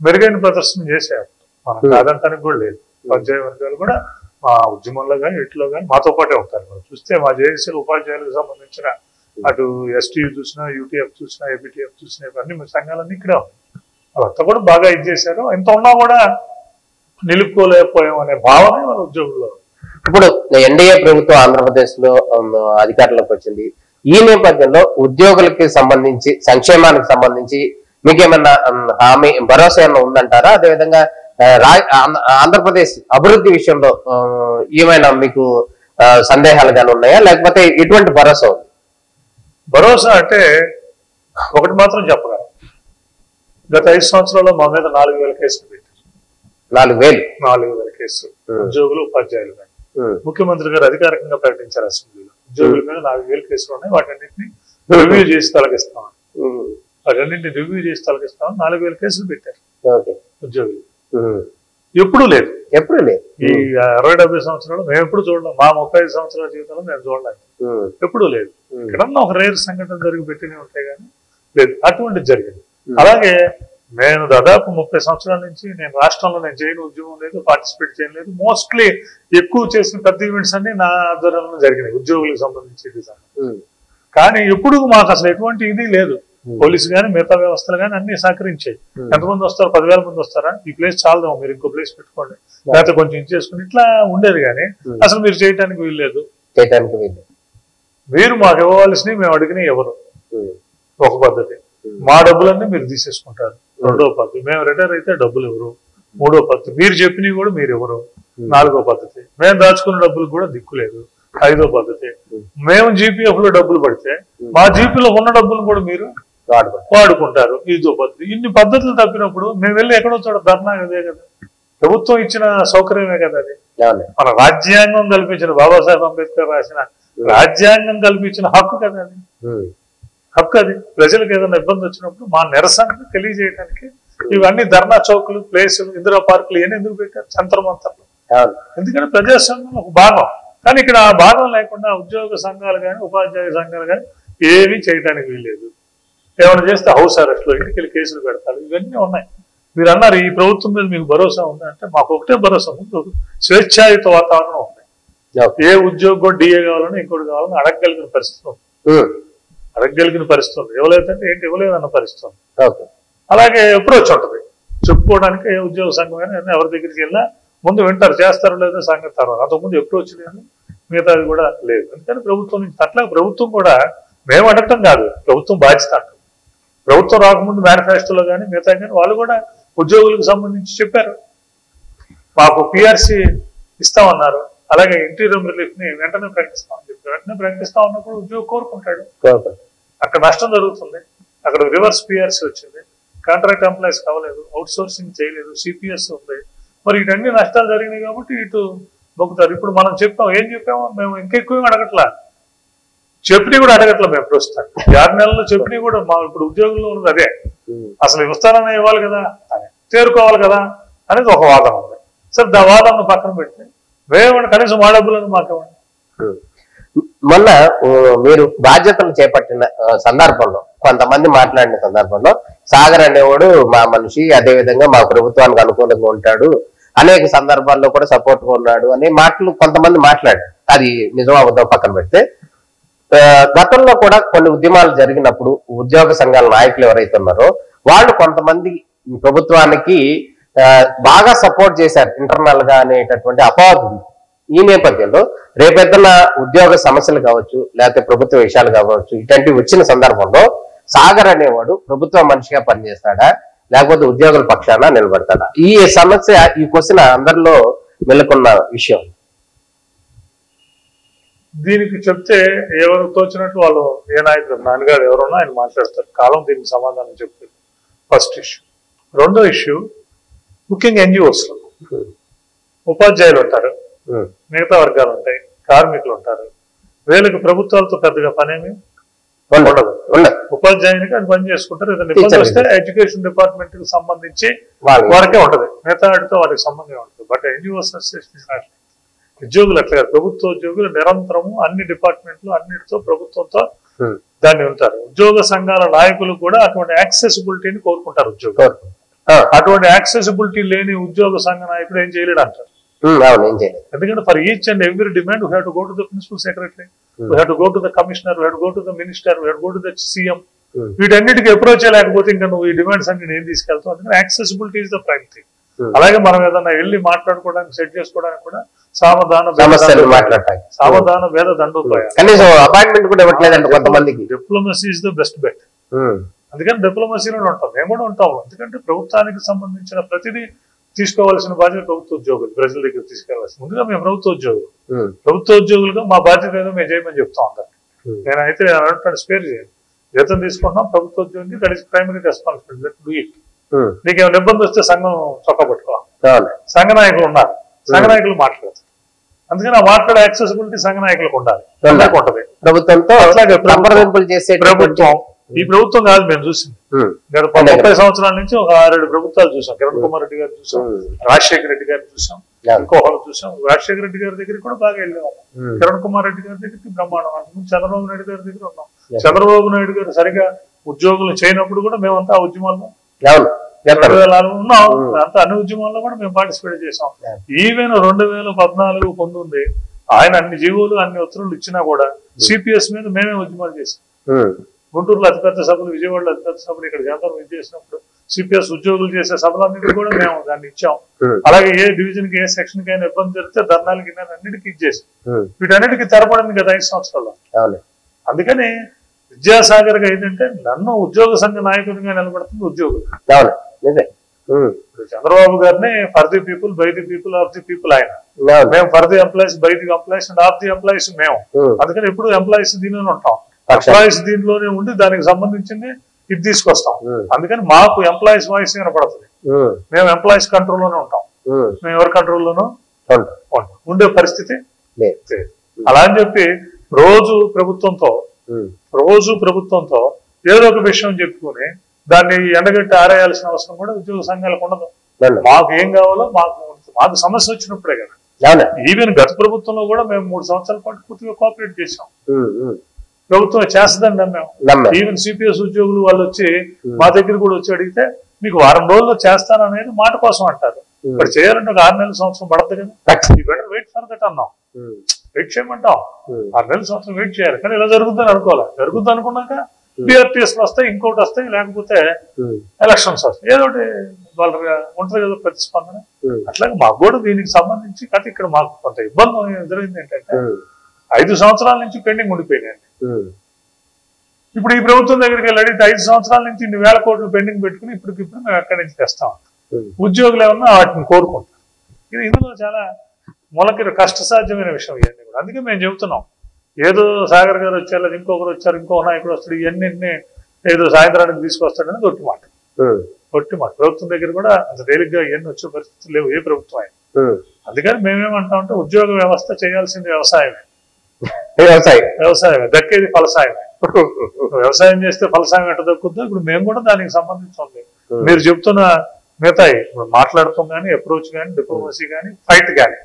C: మెరుగైన ప్రదర్శన చేశారు, మనం కాదంటానికి కూడా లేదు. ఉపాధ్యాయ వర్గాలు కూడా మా ఉద్యమంలో కానీ వీటిలో కానీ మాతో పాటే ఉంటారు. మనం చూస్తే మా జేఏసీ ఉపాధ్యాయులకు సంబంధించిన అటు ఎస్టీ చూసినా, యూటీఎఫ్ చూసినా, ఏబిటిఎఫ్ చూసినా ఇవన్నీ సంఘాలన్నీ ఇక్కడే ఉన్నాయి. అవంతా కూడా బాగా ఇది చేశారు. ఎంత ఉన్నా కూడా నిలుపుకోలేకపోయాం అనే భావన మన ఉద్యోగుల్లో.
B: ఇప్పుడు ఎన్డీఏ ప్రభుత్వం ఆంధ్రప్రదేశ్ లో అధికారంలోకి వచ్చింది. ఈ నేపథ్యంలో ఉద్యోగులకి సంబంధించి, సంక్షేమానికి సంబంధించి మీకేమన్నా హామీ, భరోసా ఏమన్నా ఉందంటారా? అదేవిధంగా ఆంధ్రప్రదేశ్ అభివృద్ధి విషయంలో ఏమైనా మీకు సందేహాలు కానీ ఉన్నాయా, లేకపోతే ఎటువంటి భరోసా ఉంది?
C: భరోసా అంటే ఒకటి మాత్రం చెప్పగలను, గత 5 సంవత్సరాల్లో మా మీద 4,000 కేసులు పెట్టారు. 4,000 కేసులు ఉద్యోగులు, ఉపాధ్యాయులు కానీ. ముఖ్యమంత్రి గారు అధికారికంగా ప్రకటించారు అసెంబ్లీలో, ఉద్యోగుల మీద 4,000 కేసులు ఉన్నాయి, వాటన్నింటినీ రివ్యూ చేసి తొలగిస్తామని. 4,000 కేసులు పెట్టారు ఉద్యోగులు. ఎప్పుడు లేదు ఈ 60-70 సంవత్సరాలు మేము ఎప్పుడు చూడలేం. మా 35 సంవత్సరాల జీవితంలో మేము చూడలేదు, ఎప్పుడూ లేదు. ఎక్కడన్నా ఒక రేర్ సంఘటన జరిగి పెట్టినే ఉంటాయి కానీ లేదు, అటువంటిది జరిగింది. అలాగే నేను దాదాపు 30 సంవత్సరాల నుంచి నేను రాష్ట్రంలో నేను చేయని ఉద్యమం లేదు, పార్టిసిపేట్ చేయలేదు. మోస్ట్లీ ఎక్కువ చేసిన పెద్ద ఈవెంట్స్ అన్ని నా ఆధ్వర్యంలో జరిగినాయి ఉద్యోగులకు సంబంధించి. కానీ ఎప్పుడు మాకు అసలు ఎటువంటి ఇది లేదు. పోలీసు కానీ మిగతా వ్యవస్థలు కానీ అన్ని సహకరించాయి. ఎంతమంది వస్తారు? 10,000 మంది వస్తారా? ఈ ప్లేస్ చాలదాం, మీరు ఇంకో ప్లేస్ పెట్టుకోండి, లేకపోతే కొంచెం ఇచ్చేసుకుని ఇట్లా ఉండేది. కానీ అసలు మీరు చేయటానికి వీల్లేదు. మీరు మాకు ఇవ్వవలసినవి మేము అడిగినా ఎవరు? ఒక పద్ధతి. మా డబ్బులన్నీ మీరు తీసేసుకుంటారు, రెండో పద్ధతి. మేము రిటైర్ అయితే డబ్బులు ఎవరు? మూడో పద్ధతి. మీరు చెప్పినవి కూడా మీరు ఎవరు? నాలుగో పద్ధతి. మేము దాచుకున్న డబ్బులు కూడా దిక్కులేదు, ఐదో పద్ధతి. మేము జీపీఎఫ్ లో డబ్బులు పడితే మా జీపీలో ఉన్న డబ్బులు కూడా మీరు వాడుకుంటారు, ఇదో పద్ధతి. ఇన్ని పద్ధతులు తప్పినప్పుడు మేము వెళ్ళి ఎక్కడో చోట ధర్నా అదే కదా, ప్రభుత్వం ఇచ్చిన సౌకర్యమే కదా అది. మన రాజ్యాంగం కల్పించిన, బాబాసాహెబ్ అంబేద్కర్ రాసిన రాజ్యాంగం కల్పించిన హక్కు కదా అది. హక్కు అది. ప్రజలకు ఏదైనా ఇబ్బంది వచ్చినప్పుడు మా నిరసనని తెలియజేయడానికి ఇవన్నీ ధర్నా చౌకులు, ప్లేసులు, ఇందిరా పార్కులు ఇవన్నీ ఎందుకు పెట్టారు? చంద్రమంతర్లు. ఎందుకంటే ప్రజాస్వామ్యంలో ఒక భాగం. కానీ ఇక్కడ ఆ భాగం లేకుండా ఉద్యోగ సంఘాలు కానీ ఉపాధ్యాయ సంఘాలు కానీ ఏమీ చేయడానికి వీల్లేదు. ఏమైనా చేస్తే హౌస్ అరెస్ట్ లో ఇంటికి వెళ్ళి కేసులు పెడతారు. ఇవన్నీ ఉన్నాయి. మీరు అన్నారు ఈ ప్రభుత్వం మీద మీకు భరోసా ఉంది అంటే, మాకు ఒకటే భరోసా ఉంది, స్వేచ్ఛాయుత వాతావరణం ఉంది. ఏ ఉద్యోగం కూడా డిఏ కావాలని ఇంకోటి కావాలని అడగగలిగిన పరిస్థితి ఉంది. అడగగలిగిన పరిస్థితి ఉంది. ఇవ్వలేదంటే ఏంటి ఇవ్వలేదన్న పరిస్థితి ఉంది. అలాగే అప్రోచ్ ఉంటుంది చెప్పుకోవడానికి. ఏ ఉద్యోగ సంఘం అయినా ఎవరి దగ్గరికి వెళ్ళినా ముందు వింటారు, చేస్తారో లేదో సంగతి తర్వాత. అంతకుముందు అప్రోచ్ లేదు, మిగతాది కూడా లేదు. అందుకని ప్రభుత్వం నుంచి అట్లా ప్రభుత్వం కూడా మేము అడగటం కాదు, ప్రభుత్వం బాధ్యత అంటారు. ప్రభుత్వం రాకముందు మేనిఫెస్టోలో కానీ మిగతా కానీ వాళ్ళు కూడా ఉద్యోగులకు సంబంధించి చెప్పారు, మాకు పిఆర్సీ ఇస్తామన్నారు. అలాగే ఇంటీరియం రిలీఫ్ ని వెంటనే ప్రకటిస్తామని చెప్పారు. వెంటనే ప్రకటిస్తా ఉన్నప్పుడు ఉద్యోగం కోరుకుంటాడు. అక్కడ నష్టం జరుగుతుంది, అక్కడ రివర్స్ పిఆర్సీ వచ్చింది, కాంట్రాక్ట్ ఎంప్లాయీస్ కావలేదు, అవుట్ సోర్సింగ్ చేయలేదు, సిపిఎస్ ఉంది. మరి ఇటన్ని నష్టాలు జరిగినాయి కాబట్టి ఇటు మొక్కుతారు. ఇప్పుడు మనం చెప్పాం, ఏం చెప్పామో మేము ఇంకెక్కువ అడగట్లా, చెప్పినా కూడా అడగట్లా. మేము ప్రస్తుతం 6 నెలల్లో చెప్పినా కూడా మా ఇప్పుడు ఉద్యోగుల్లో ఉన్నది అదే. అసలు విస్తారణ ఇవ్వాలి కదా, చేరుకోవాలి కదా అనేది ఒక వాదన ఉంది. సరే దా వాదనను పక్కన పెడితే వేయమండి, కనీసం మా డబ్బులను మాకేమండి.
B: మొన్న మీరు బాధ్యతలు చేపట్టిన సందర్భంలో కొంతమంది మాట్లాడిన సందర్భంలో సాగర్ అనేవాడు మా మనిషి, అదే విధంగా మా ప్రభుత్వానికి అనుకూలంగా ఉంటాడు, అనేక సందర్భాల్లో కూడా సపోర్ట్ గా ఉన్నాడు అనే మాటలు కొంతమంది మాట్లాడారు. అది నిజం అబద్ధం పక్కన పెడితే గతంలో కూడా కొన్ని ఉద్యమాలు జరిగినప్పుడు ఉద్యోగ సంఘాల నాయకులు ఎవరైతే ఉన్నారో వాళ్ళు కొంతమంది ప్రభుత్వానికి బాగా సపోర్ట్ చేశారు ఇంటర్నల్ గా అనేటటువంటి అపవాదం ఉంది. ఈ నేపథ్యంలో రేపెద్దన ఉద్యోగ సమస్యలు కావచ్చు, లేకపోతే ప్రభుత్వ విషయాలు కావచ్చు, ఇట్లాంటివి వచ్చిన సందర్భంలో సాగర్ అనేవాడు ప్రభుత్వ మనిషిగా పనిచేస్తాడా, లేకపోతే ఉద్యోగుల పక్షాన నిలబడతాడా? ఈ సమస్య, ఈ క్వశ్చన్ అందరిలో మెలుకున్న విషయం.
C: దీనికి చెప్తే ఎవరు తోచినట్టు వాళ్ళు, ఏ నాయకుడు నాన్నగారు ఎవరున్నా ఆయన మాట్లాడతారు. కాలం దీనికి సమాధానం చెప్తారు. First issue. రెండో ఇష్యూ, ముఖ్యంగా ఎన్జిఓస్ లో ఉపాధ్యాయులు ఉంటారు, మిగతా వర్గాలు ఉంటాయి, కార్మికులు ఉంటారు. వీళ్ళకి ప్రభుత్వాలతో పెద్దగా పనేమి ఉండదు. ఉపాధ్యాయునికి అది పని చేసుకుంటారు. ఏదైనా ఇబ్బంది వస్తే ఎడ్యుకేషన్ డిపార్ట్మెంట్ కి సంబంధించి వారికే ఉంటది, మిగతా వాటితో వారికి సంబంధం ఉంటుంది. బట్ ఎన్జిఓస్ అసోసియేషన్ ఉద్యోగులు అట్లా, ప్రభుత్వ ఉద్యోగులు నిరంతరము అన్ని డిపార్ట్మెంట్లు అన్నిటితో ప్రభుత్వంతో దాన్ని ఉంటారు. ఉద్యోగ సంఘాల నాయకులు కూడా అటువంటి యాక్సెసిబిలిటీని కోరుకుంటారు ఉద్యోగులు. అటువంటి యాక్సెసిబిలిటీ లేని ఉద్యోగ సంఘ నాయకుడు ఏం చేయలేడు అంటారు. ఎందుకంటే for each and every demand we have to go to the principal secretary, we have to go to the commissioner, we have to go to the minister, we have to go to the CM. వీటన్నిటికీ approach లేకపోతే ఇంకా నువ్వు ఈ demands అన్ని నేను తీసుకెళ్తావు. అందుకని accessibility is the prime thing. అలాగే మనం ఏదన్నా వెళ్ళి మాట్లాడుకోవడానికి, సెట్ చేసుకోవడానికి కూడా సావధాన భేద దండోపాయం. Diplomacy is the best bet. అందుకని డిప్లొమసీలో ఉంటాం, మేము కూడా ఉంటాము. ఎందుకంటే ప్రభుత్వానికి సంబంధించిన ప్రతిదీ తీసుకోవాల్సిన బాధ్యత ప్రభుత్వ ఉద్యోగులు, ప్రజల దగ్గర తీసుకెళ్లాల్సి. ముందుగా మేము ప్రభుత్వ ఉద్యోగులుగా మా బాధ్యత ఏదో మేము చేయమని చెప్తాం అందరికి. నేనైతే స్పేర్ చేయాలి, జీతం తీసుకుంటున్నాం ప్రభుత్వ ఉద్యోగి, that is primary responsibility, let do it. నీకు ఏమైనా ఇబ్బంది వస్తే సంఘం చొక్కా పట్టుకోవాలి. సంఘ నాయకులు ఉన్నారు, సంఘ నాయకులు మాట్లాడతారు. అందుకని ఆ మాట్లాడే యాక్సెసిబిలిటీ సంఘ నాయకులకు ఉండాలి, ఉంటది. ప్రభుత్వంతో ప్రభుత్వం, ఈ ప్రభుత్వం కాదు మేము చూసింది, గత 30 సంవత్సరాల నుంచి ఒక 6-7 ప్రభుత్వాలు చూసాం. కిరణ్ కుమార్ రెడ్డి గారు చూసాం, రాజశేఖర రెడ్డి గారిని చూసాం, ఇంకోహలు చూసాం. రాజశేఖర రెడ్డి గారి దగ్గరికి కూడా బాగా వెళ్ళేవాళ్ళం, కిరణ్ కుమార్ రెడ్డి గారి దగ్గరికి బ్రహ్మాండం. అంతకుముందు చంద్రబాబు నాయుడు గారి దగ్గర ఉన్నాం. చంద్రబాబు నాయుడు గారు సరిగా ఉద్యోగులు చేయనప్పుడు కూడా మేమంతా ఆ ఉద్యమాల్లో 2004 ఉన్నాం. అంతా అన్ని ఉద్యమాల్లో కూడా మేము పార్టిసిపేట్ చేసాం. ఈవెన్ 2014 పొందుంది ఆయన అన్ని జీవోలు అన్ని ఉత్తర్వులు ఇచ్చినా కూడా సిపిఎస్ మీద మేమే ఉద్యమాలు చేసాం. గుంటూరులో అతిపెద్ద సభలు, విజయవాడలో అతిపెద్ద సభలు, ఇక్కడ జనతా ఇది చేసినప్పుడు సిపిఎస్ ఉద్యోగులు చేసే సభలన్నిటికీ కూడా మేము దాన్ని ఇచ్చాం. అలాగే ఏ డివిజన్ కి, ఏ సెక్షన్ కి అయినా ఇబ్బంది జరిగితే ధర్నాలకి అన్నిటికీ ఇచ్చేసి వీటన్నిటికీ తెరపడింది గత 5 సంవత్సరాల్లో. అందుకని విద్యాసాగర్ గా ఏంటంటే నన్ను ఉద్యోగ సంఘ నాయకుడిగా నిలబడుతుంది ఉద్యోగులు. చంద్రబాబు గారిని for the people, by the people, of the people ఆయన. మేము for the employees, by the employees and of the employees మేము. అందుకని ఎప్పుడు ఎంప్లాయీస్ దీనిలోనే ఉంటాం. ఎంప్లాయీస్ దీనిలోనే ఉండి దానికి సంబంధించింది ఇది తీసుకొస్తాం. అందుకని మాకు ఎంప్లాయీస్ వాయిస్ వినపడుతుంది. మేము ఎంప్లాయీస్ కంట్రోల్లోనే ఉంటాం. మేము ఎవరి కంట్రోల్లోనూ ఉండే పరిస్థితి లేదు. అలా అని చెప్పి రోజు ప్రభుత్వంతో ఏదో ఒక విషయం చెప్పుకొని దాన్ని ఎండగట్టి ఆరేయాల్సిన అవసరం కూడా ఉద్యోగ సంఘాలకు ఉండదు. మాకు ఏం కావాలో మాకు సమస్య వచ్చినప్పుడే కదా. ఈవెన్ గత ప్రభుత్వంలో కూడా మేము 3 సంవత్సరాల పాటు పూర్తిగా కోఆపరేట్ చేసాం. ప్రభుత్వం చేస్తుందండి మేము. ఈవెన్ సిపిఎస్ ఉద్యోగులు వాళ్ళు వచ్చి మా దగ్గర కూడా వచ్చి అడిగితే మీకు వారం రోజుల్లో చేస్తాననేది మాట కోసం అంటారు. ఇప్పుడు చేయాలంటే ఒక 6 నెలల సంవత్సరం పడుతుంది కదా. ఈ బెటర్ వెయిట్ ఫర్ దట్ అన్నాం. వెయిట్ చేయమంటాం, 6 నెలల సంవత్సరం వెయిట్ చేయాలి. కానీ ఇలా జరుగుతుందని అనుకోవాలి. జరుగుతుంది అనుకున్నాక బిఆర్టీఎస్లు వస్తాయి, ఇంకోటి వస్తాయి, లేకపోతే ఎలక్షన్స్ వస్తాయి, ఏదో ఒకటి వాళ్ళ ఉంటుంది కదా ప్రతిస్పందన. అట్లాగే మాకు కూడా దీనికి సంబంధించి కథ ఇక్కడ మాకు కొంత ఇబ్బంది ఎదురైంది. ఏంటంటే 5 సంవత్సరాల నుంచి పెండింగ్ ఉండిపోయినాయండి. ఇప్పుడు ఈ ప్రభుత్వం దగ్గరికి వెళ్ళి అడిగితే 5 సంవత్సరాల నుంచి ఇన్ని వేల కోట్లు పెండింగ్ పెట్టుకుని ఇప్పటికిప్పుడు మేము ఎక్కడి నుంచి తెస్తాం. ఉద్యోగులు ఏమన్నా వాటిని కోరుకుంటారు. ఇది ఇందులో చాలా మొలకి కష్టసాధ్యమైన విషయం ఇవన్నీ కూడా. అందుకే మేము చెబుతున్నాం, ఏదో సాగర్ గారు వచ్చారు, లేదా ఇంకొకరు వచ్చారు, ఇంకో నాయకుడు వస్తాడు, ఇవన్నీ ఏదో సాయంత్రానికి తీసుకొస్తాడు అనేది ఒట్టి మాట. ప్రభుత్వం దగ్గర కూడా అంత తేలిగ్గా ఇవన్నీ వచ్చే పరిస్థితులు లేవు ఏ ప్రభుత్వం అయినా. అందుకని మేమేమంటామంటే ఉద్యోగ వ్యవస్థ చేయాల్సింది వ్యవసాయమే. దక్కేది ఫలసాయమే. వ్యవసాయం చేస్తే ఫలసాయం ఎట్ట దక్కుద్దో ఇప్పుడు మేము కూడా దానికి సంబంధించి మీరు చెప్తున్న మిగతాయి మాట్లాడటం కానీ, అప్రోచ్ కానీ, డిప్లొమసీ కానీ, ఫైట్ కానీ,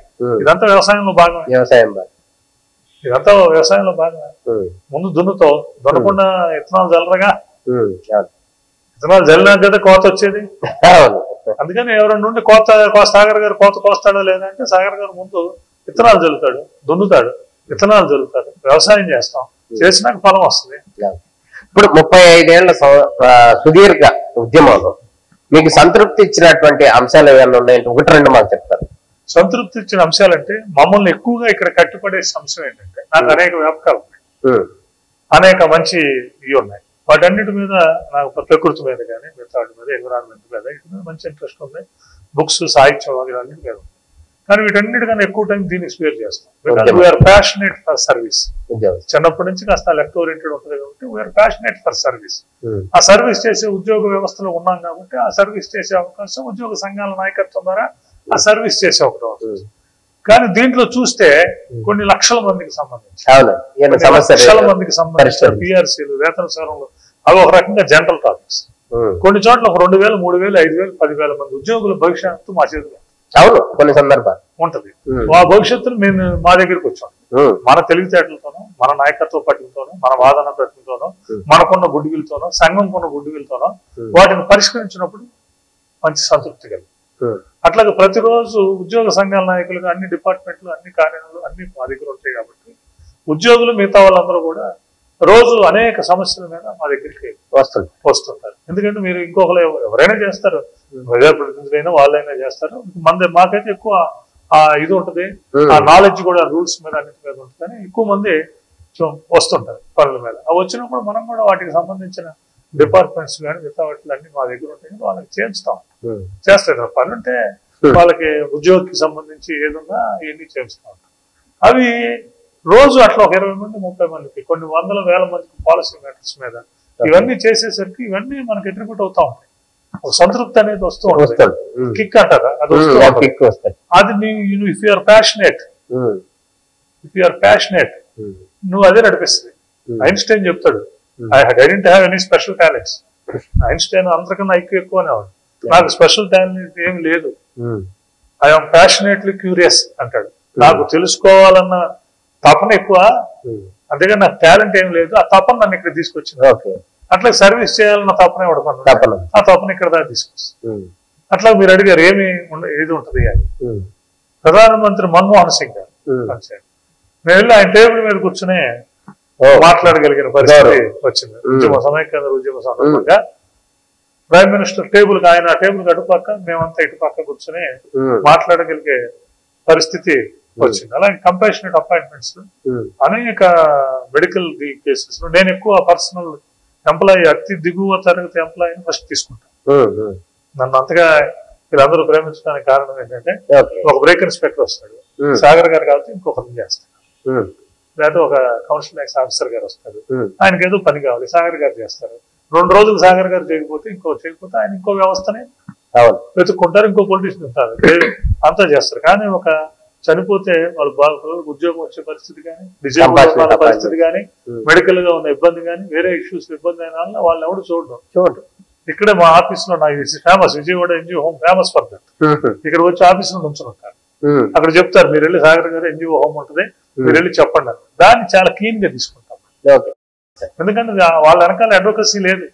C: ఇదంతా వ్యవసాయంలో భాగమే. ఇదంతా వ్యవసాయంలో భాగమే. ముందు దున్నతో దున్నకుండా ఇత్తనాలు చల్లరగా ఇథనాల్ జల్లినాక కదా కోత వచ్చేది. అందుకని ఎవరైనా నుండి సాగర్ గారు కోత కోస్తాడో లేదంటే సాగర్ గారు ముందు విత్తనాలు జల్లుతాడు, దున్నుతాడు, విత్తనాలు జల్లుతాడు, వ్యవసాయం చేస్తాం, చేసినాక ఫలం వస్తుంది.
B: ఇప్పుడు 35 ఏళ్ల సుదీర్ఘ ఉద్యమంలో మీకు సంతృప్తి ఇచ్చినటువంటి అంశాలు ఏమైనా ఉన్నాయంటే 1-2 మాకు చెప్తారు.
C: సంతృప్తి ఇచ్చిన అంశాలంటే మమ్మల్ని ఎక్కువగా ఇక్కడ కట్టుపడే అంశం ఏంటంటే నాకు అనేక వ్యాపకాలు ఉన్నాయి, అనేక మంచి ఇవి ఉన్నాయి. వాటన్నిటి మీద నాకు ప్రకృతి మీద కానీ మిగతా వాటి మీద ఎన్విరాన్మెంట్ మీద వీటి మీద మంచి ఇంట్రెస్ట్ ఉంది. బుక్స్, సాహిత్యం అన్నిటి మీద ఉంది. కానీ వీటన్నిటికన్నా ఎక్కువ టైం దీన్ని స్పేర్ చేస్తాం. We are passionate for service. చిన్నప్పటి నుంచి కాస్త లెఫ్ట్ ఓరియంటెడ్ ఉంటుంది కాబట్టి వీఆర్ ప్యాషనేట్ ఫర్ సర్వీస్. ఆ సర్వీస్ చేసే ఉద్యోగ వ్యవస్థలో ఉన్నాం కాబట్టి ఆ సర్వీస్ చేసే అవకాశం ఉద్యోగ సంఘాల నాయకత్వం ద్వారా ఆ సర్వీస్ చేసే అవకాశం. కానీ దీంట్లో చూస్తే కొన్ని లక్షల మందికి సంబంధించి లక్షల మందికి సంబంధించిన పిఆర్సీలు, వేతన సవరణలు అవి ఒక రకంగా జనరల్ టాపిక్స్. కొన్ని చోట్ల ఒక 2000, 3000, 5000, 10,000 మంది ఉద్యోగుల భవిష్యత్తు మా చేతిలో
B: కొన్ని సందర్భాలు
C: ఉంటది. ఆ భవిష్యత్తును మేము మా దగ్గరికి వచ్చాం. మన తెలివితేటలతోనో, మన నాయకత్వ పట్టికతోనో, మన వాదన ప్రతితోనో, మనకున్న గుడ్విల్తోనో, సంఘంకున్న గుడ్విల్తోనో వాటిని పరిష్కరించినప్పుడు మంచి సంతృప్తి కలిగి. అట్లాగే ప్రతిరోజు ఉద్యోగ సంఘాల నాయకులుగా అన్ని డిపార్ట్మెంట్లు, అన్ని కార్యాలయాలు అన్ని మా దగ్గర ఉంటాయి కాబట్టి ఉద్యోగులు మిగతా వాళ్ళందరూ కూడా రోజు అనేక సమస్యల మీద మా దగ్గరికి వస్తుంటారు. ఎందుకంటే మీరు ఇంకొకరు ఎవరైనా చేస్తారు, ప్రజాప్రతినిధులైనా వాళ్ళైనా చేస్తారు. మాకైతే ఎక్కువ ఇది ఉంటుంది, ఆ నాలెడ్జ్ కూడా రూల్స్ మీద అన్నిటి మీద ఉంటుంది. కానీ ఎక్కువ మంది వస్తుంటారు పనుల మీద. అవి వచ్చినప్పుడు మనం కూడా వాటికి సంబంధించిన డిపార్ట్మెంట్స్ కానీ మిగతా వాటిలో అన్ని మా దగ్గర ఉంటాయి. వాళ్ళకి చేస్తారు పని ఉంటే వాళ్ళకి ఉద్యోగికి సంబంధించి ఏదన్నా ఇవన్నీ చేస్తూ ఉంటాం. అవి రోజు అట్లా ఒక 20 మంది 30 మందికి కొన్ని 100,000 మందికి పాలసీ మ్యాటర్స్ మీద ఇవన్నీ చేసేసరికి ఇవన్నీ మనకి అట్రిబ్యూట్ అవుతా ఉంటాయి. ఒక సంతృప్తి అనేది వస్తూ ఉంటుంది. కిక్ అంటారా, అది వస్తుంది. అది ఇఫ్ యూఆర్ ప్యాషనేట్ నువ్వు అదే నడిపిస్తుంది. ఐన్స్టైన్ చెప్తాడు, I didn't have any special talents. Einstein అందరికన్నా ఎక్కువ అనేవాడు. నాకు స్పెషల్ టాలెంట్ ఏమి లేదు, ఐఎమ్ ప్యాషనేట్లీ క్యూరియస్ అంటాడు. నాకు తెలుసుకోవాలన్న తపన ఎక్కువ, అంతేగా నాకు టాలెంట్ ఏం లేదు. ఆ తపన నన్ను ఇక్కడ తీసుకొచ్చింది. అట్లా సర్వీస్ చేయాలన్న తపనే పడుకున్నాను, ఆ తపన ఇక్కడ దాకా తీసుకొచ్చింది. అట్లా మీరు అడిగారు ఏది ఉంటుంది అని. ప్రధానమంత్రి మన్మోహన్ సింగ్ గారు మేము వెళ్ళి ఆయన టేబుల్ మీద కూర్చుని మాట్లాడగలిగిన పరిస్థితి వచ్చింది. సమైక్యాంధ్ర ఉద్యమ సందర్భంగా ప్రైమ్ మినిస్టర్ టేబుల్ ఆయన టేబుల్ అటుపక్క, మేమంతా ఇటుపక్క కూర్చుని మాట్లాడగలిగే పరిస్థితి వచ్చింది. అలాగే కంపాషనేట్ అపాయింట్మెంట్స్ అనేక మెడికల్ కేసెస్ లో నేను ఎక్కువ పర్సనల్ ఎంప్లాయీ, అతి దిగువ తరగతి ఎంప్లాయీని ఫస్ట్ తీసుకుంటాను. నన్ను అంతగా వీళ్ళందరూ ప్రేమించడానికి కారణం ఏంటంటే ఒక బ్రేక్ ఇన్స్పెక్టర్ వస్తాడు, సాగర్ గారు కాబట్టి ఇంకొకరిని చేస్తాడు, లేదా ఒక కౌన్సిల్ ట్యాక్స్ ఆఫీసర్ గారు వస్తారు, ఆయనకి ఏదో పని కావాలి, సాగర్ గారు చేస్తారు. 2 రోజులు సాగర్ గారు చేయకపోతే ఆయన ఇంకో వ్యవస్థని వెతుక్కుంటారు, ఇంకో పొలిటీషియన్ ఉంటారు, అంతా చేస్తారు. కానీ ఒక చనిపోతే వాళ్ళు బాగా ఉద్యోగం వచ్చే పరిస్థితి కానీ, డిజేబుల్ పరిస్థితి కానీ, మెడికల్ గా ఉన్న ఇబ్బంది కానీ, వేరే ఇష్యూస్ ఇబ్బంది అయిన వాళ్ళని ఎవరు చూడడం. ఇక్కడే మా ఆఫీస్ లో నాకు famous, Vijayawada NGO home famous for that. ఇక్కడ వచ్చి ఆఫీస్ లో ఉంచుని ఉంటారు, అక్కడ చెప్తారు మీరు వెళ్ళి సాగర్ గారు ఎన్జిఓ హోమ్ ఉంటుంది, మీరు వెళ్ళి చెప్పండి అని. దాన్ని చాలా క్లీన్ గా తీసుకుంటాం. ఎందుకంటే వాళ్ళ వెనకాల అడ్వకసీ లేదు,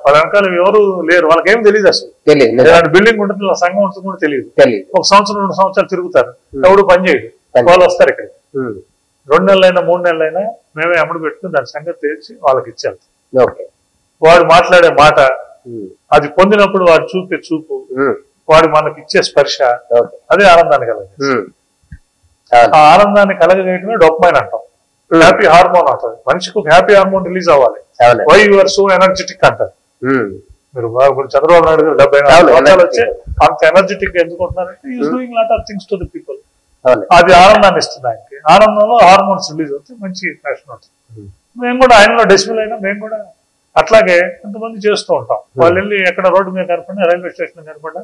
C: వాళ్ళ వెనకాల ఎవరు లేరు, వాళ్ళకి ఏం తెలియదు అసలు. బిల్డింగ్ ఉంటుంది, సంఘం ఉంటుంది కూడా తెలియదు. 1 సంవత్సరం 2 సంవత్సరాలు తిరుగుతారు, ఎవడు పని చేయడు. వాళ్ళు వస్తారు ఇక్కడ 2 నెలలైనా 3 నెలలైనా మేమే అమ్ముడు పెట్టుకుని దాని సంగతి తెచ్చి వాళ్ళకి ఇచ్చారు. వాడు మాట్లాడే మాట, అది పొందినప్పుడు వాడు చూపే చూపు, వాడు మనకి ఇచ్చే స్పర్శ, అదే ఆనందాన్ని కలగజేస్తుంది. ఆ ఆనందాన్ని కలగజేయటమే డోపమైన్ అంటాం. హ్యాపీ హార్మోన్ అంటారు. మనిషికి ఒక హ్యాపీ హార్మోన్ రిలీజ్ అవ్వాలి. Why you are so energetic అంటారు. మీరు చంద్రబాబు నాయుడు గారు 74 వచ్చి అంత ఎనర్జెటిక్ గా ఎందుకు ఉంటున్నారంటే is doing lot of things to the people. అది ఆనందాన్ని ఇస్తుంది ఆయనకి. ఆనందంలో హార్మోన్స్ రిలీజ్ అవుతాయి, మంచి ఫ్యాషన్ అవుతుంది. మేము కూడా ఆయనలో డెసిబుల్ అయినా మేము కూడా అట్లాగే కొంతమంది చేస్తూ ఉంటాం. వాళ్ళు వెళ్ళి ఎక్కడ రోడ్డు మీద కనపడినా, రైల్వే స్టేషన్ కనపడినా,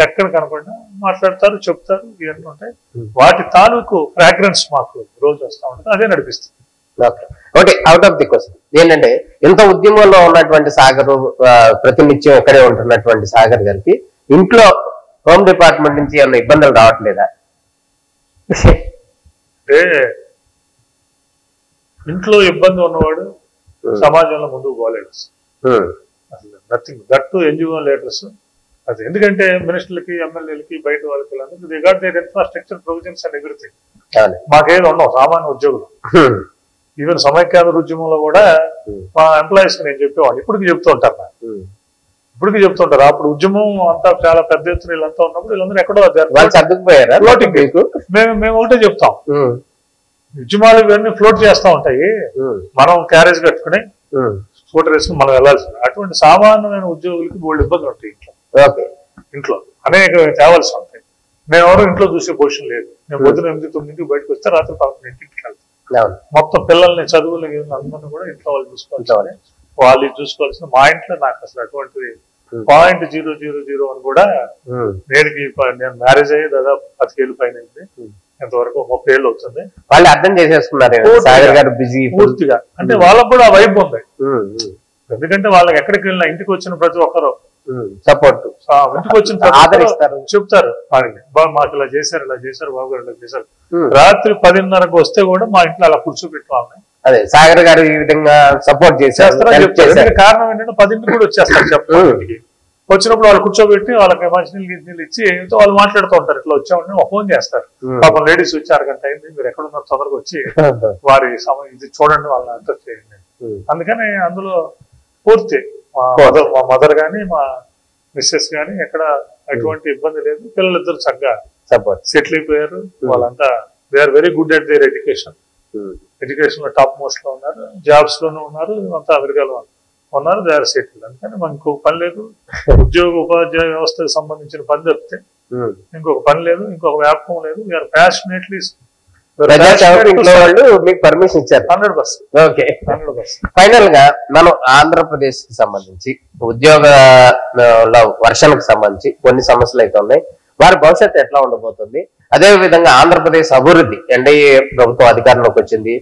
C: ఎక్కడ కనపడినా మాట్లాడతారు, చెప్తారు, ఇవన్నీ ఉంటాయి. వాటి తాలూకు ఫ్రాగ్రెన్స్ మాకు రోజు వస్తూ ఉంటుంది, అదే నడిపిస్తుంది.
B: ఒకటి అవుట్ ఆఫ్ ది క్వశ్చన్ ఏంటంటే, ఇంత ఉద్యమంలో ఉన్నటువంటి సాగర్, ప్రతినిత్యం ఒక్కడే ఉంటున్నటువంటి సాగర్ గారికి ఇంట్లో హోమ్ డిపార్ట్మెంట్ నుంచి ఏమైనా ఇబ్బందులు రావట్లేదా?
C: అంటే ఇంట్లో ఇబ్బంది ఉన్నవాడు సమాజంలో ముందుకు పోలేడు. అసలు nothing. That to NGO leaders. అది ఎందుకంటే మినిస్టర్లకి, ఎమ్మెల్యేలకి, బయట వాళ్ళకి వీళ్ళందరూ they got their infrastructure, provisions and everything. మాకేది ఉండవు సామాన్య ఉద్యోగులు. ఈవెన్ సమైక్యాంధ్ర ఉద్యమంలో కూడా మా ఎంప్లాయీస్ కి నేను చెప్పేవాడిని, ఇప్పటికి చెప్తూ ఉంటారు నాకు, ఇప్పటికీ చెప్తుంటారు. అప్పుడు ఉద్యమం అంతా చాలా పెద్ద ఎత్తున వీళ్ళంతా ఉన్నప్పుడు వీళ్ళందరూ ఎక్కడో మేము ఒకటే చెప్తాం, ఉద్యమాలు ఇవన్నీ ఫ్లోట్ చేస్తూ ఉంటాయి, మనం క్యారేజ్ కట్టుకుని స్కూటర్ వేసుకుని మనం వెళ్ళాల్సింది. అటువంటి సామాన్యమైన ఉద్యోగులకి బోల్డ్ ఇబ్బందులు ఉంటాయి ఇంట్లో అనేక తేవాల్సి ఉంటాయి. మేము ఎవరో ఇంట్లో చూసే పొజిషన్ లేదు. మేము పొద్దున 8-9 బయటకు వస్తే రాత్రి 11 వెళ్తాం. మొత్తం పిల్లల్ని, చదువులు అందరినీ కూడా ఇంట్లో వాళ్ళు చూసుకోవాల్సి, వాళ్ళు చూసుకోవాల్సిన. మా ఇంట్లో నాకు అసలు అటువంటిది 0.000 అని కూడా నేను మ్యారేజ్ అయ్యి దాదాపు 10 ఏళ్ళు పైన ఇంతవరకు 30 ఏళ్ళు అవుతుంది.
B: వాళ్ళు అర్థం చేసేసుకున్నారు పూర్తిగా.
C: అంటే వాళ్ళకు కూడా ఆ వైబ్ ఉంది. ఎందుకంటే వాళ్ళకి ఎక్కడికి వెళ్ళినా ఇంటికి వచ్చిన ప్రతి ఒక్కరు
B: సపోర్ట్,
C: ఇంటికి వచ్చిన ఆదరిస్తారు, చెప్తారు మాకు ఇలా చేశారు, ఇలా చేశారు, బాబు గారు ఇలా చేశారు. రాత్రి 10:30కు వస్తే కూడా మా ఇంట్లో అలా కూర్చోబెట్టి వాళ్ళని,
B: అదే సాగర్ గారు ఈ విధంగా సపోర్ట్ చేస్తారు.
C: కారణం ఏంటంటే 10ంటికి కూడా వచ్చేస్తారు చెప్పడానికి. వచ్చినప్పుడు వాళ్ళు కూర్చోబెట్టి వాళ్ళకి మంచినీళ్ళు ఇచ్చి వాళ్ళు మాట్లాడుతూ ఉంటారు. ఇట్లా వచ్చామని ఫోన్ చేస్తారు. పాపం లేడీస్ వచ్చి 1 గంట అయింది, మీరు ఎక్కడున్నారు తొందరగా వచ్చి వారి సమయం ఇది చూడండి, వాళ్ళని అంతా చేయండి. అందుకని అందులో పూర్తి మా మదర్ గాని మా మిస్సెస్ గాని ఎక్కడ ఎటువంటి ఇబ్బంది లేదు. పిల్లలిద్దరు చక్కగా సెటిల్ అయిపోయారు. వాళ్ళంతా they are very good at their education. Education లో టాప్ మోస్ట్ లో ఉన్నారు, జాబ్స్ లోనూ ఉన్నారు, అంతా అమెరికాలో ఉన్నారు. They are settle. అందుకని మనకి ఇంకొక పని లేదు. ఉద్యోగ ఉపాధ్యాయ వ్యవస్థకు సంబంధించిన పని తప్పితే ఇంకొక పని లేదు, ఇంకొక వ్యాపకం లేదు. వీఆర్ ప్యాషనేట్లీ
B: మీకు పర్మిషన్ ఇచ్చారు
C: 100%.
B: ఓకే. ఫైనల్ గా మనం ఆంధ్రప్రదేశ్ కి సంబంధించి ఉద్యోగ వర్షాలకు సంబంధించి కొన్ని సమస్యలు అయితే ఉన్నాయి. వారి భవిష్యత్తు ఎట్లా ఉండబోతుంది, అదే విధంగా ఆంధ్రప్రదేశ్ అభివృద్ధి, ఎన్డీఏ ప్రభుత్వం అధికారంలోకి వచ్చింది,